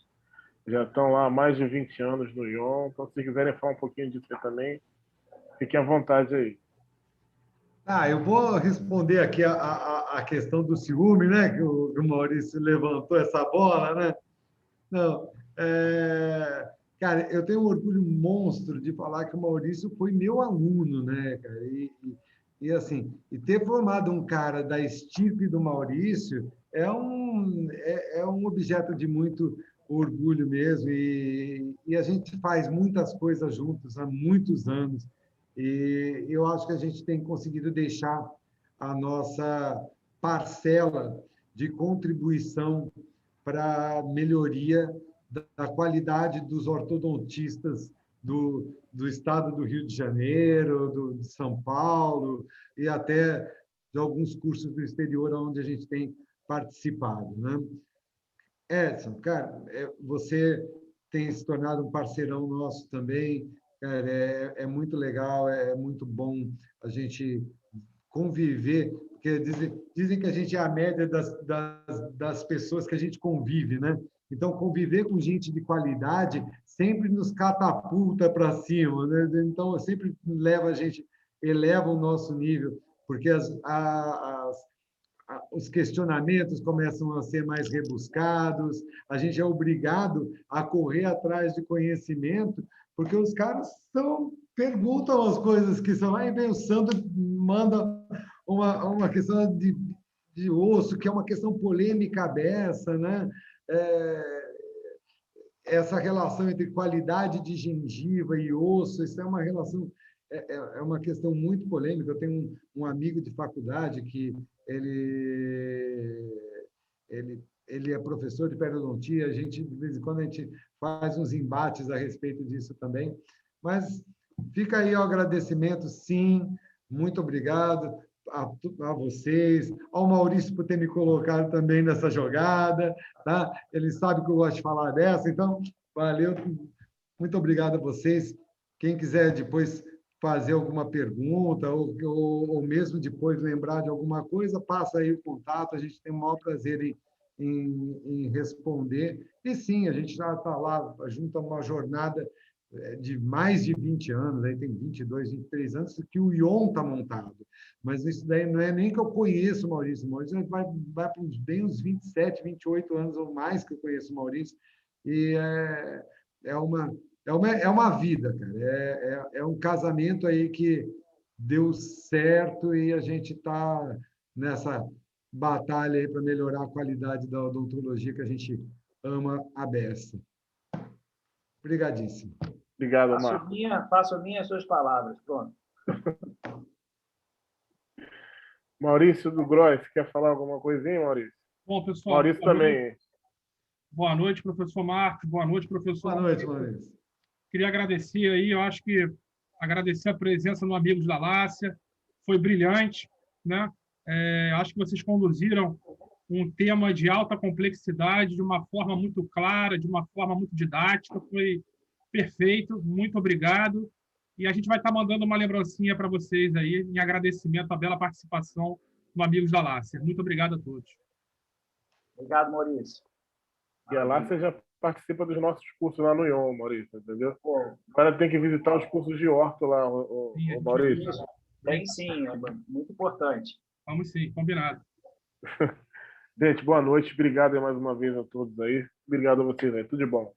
já estão lá há mais de 20 anos no ION, então se quiserem falar um pouquinho disso também, fiquem à vontade aí. Eu vou responder aqui a questão do ciúme, né? Que o Maurício levantou essa bola, né? Não, cara, eu tenho um orgulho monstro de falar que o Maurício foi meu aluno, né, cara? E assim, e ter formado um cara da estirpe do Maurício é um objeto de muito orgulho mesmo. E a gente faz muitas coisas juntos há muitos anos. E eu acho que a gente tem conseguido deixar a nossa parcela de contribuição para a melhoria da qualidade dos ortodontistas do estado do Rio de Janeiro, de São Paulo e até de alguns cursos do exterior onde a gente tem participado, né? Edson, cara, você tem se tornado um parceirão nosso também. Cara, é muito legal, é muito bom a gente conviver, porque dizem que a gente é a média das pessoas que a gente convive, né? Então, conviver com gente de qualidade sempre nos catapulta para cima, né? Então, sempre eleva o nosso nível, porque os questionamentos começam a ser mais rebuscados, a gente é obrigado a correr atrás de conhecimento, porque os caras perguntam as coisas que são. Aí vem o Sandro, manda uma questão de osso, que é uma questão polêmica dessa, né? Essa relação entre qualidade de gengiva e osso, isso é uma relação, é uma questão muito polêmica. Eu tenho um amigo de faculdade que ele é professor de periodontia, de vez em quando a gente faz uns embates a respeito disso também. Mas fica aí o agradecimento, sim, muito obrigado a vocês, ao Maurício por ter me colocado também nessa jogada, tá? Ele sabe que eu gosto de falar dessa, então, valeu, muito obrigado a vocês. Quem quiser depois fazer alguma pergunta ou mesmo depois lembrar de alguma coisa, passa aí o contato, a gente tem o maior prazer em responder. E sim, a gente já está lá junto a uma jornada de mais de 20 anos, aí tem 22, 23 anos que o ION está montado. Mas isso daí não é nem que eu conheço o Maurício. O Maurício vai para bem uns 27, 28 anos ou mais que eu conheço o Maurício. E é uma vida, cara. É um casamento aí que deu certo e a gente está nessa batalha aí para melhorar a qualidade da odontologia que a gente ama a beça. Obrigadíssimo. Obrigado, Marcos. Faço minhas suas palavras. Pronto. Maurício do Gross, quer falar alguma coisinha, Maurício? Bom, pessoal. Maurício também. Boa noite, professor Marcos. Boa noite, professor. Boa noite, Maurício. Queria agradecer aí, eu acho que agradecer a presença no Amigos da Lácia, foi brilhante, né? Acho que vocês conduziram um tema de alta complexidade de uma forma muito clara, de uma forma muito didática. Foi perfeito. Muito obrigado. E a gente vai estar mandando uma lembrancinha para vocês aí, em agradecimento à bela participação do Amigos da Lácia. Muito obrigado a todos. Obrigado, Maurício. E a Lácia já participa dos nossos cursos lá no ION, Maurício, entendeu? Pô, Agora tem que visitar os cursos de orto lá, Sim, Maurício. tem sim, é muito importante. Vamos sim, combinado. Gente, boa noite. Obrigado mais uma vez a todos aí. Obrigado a vocês aí. Tudo de bom.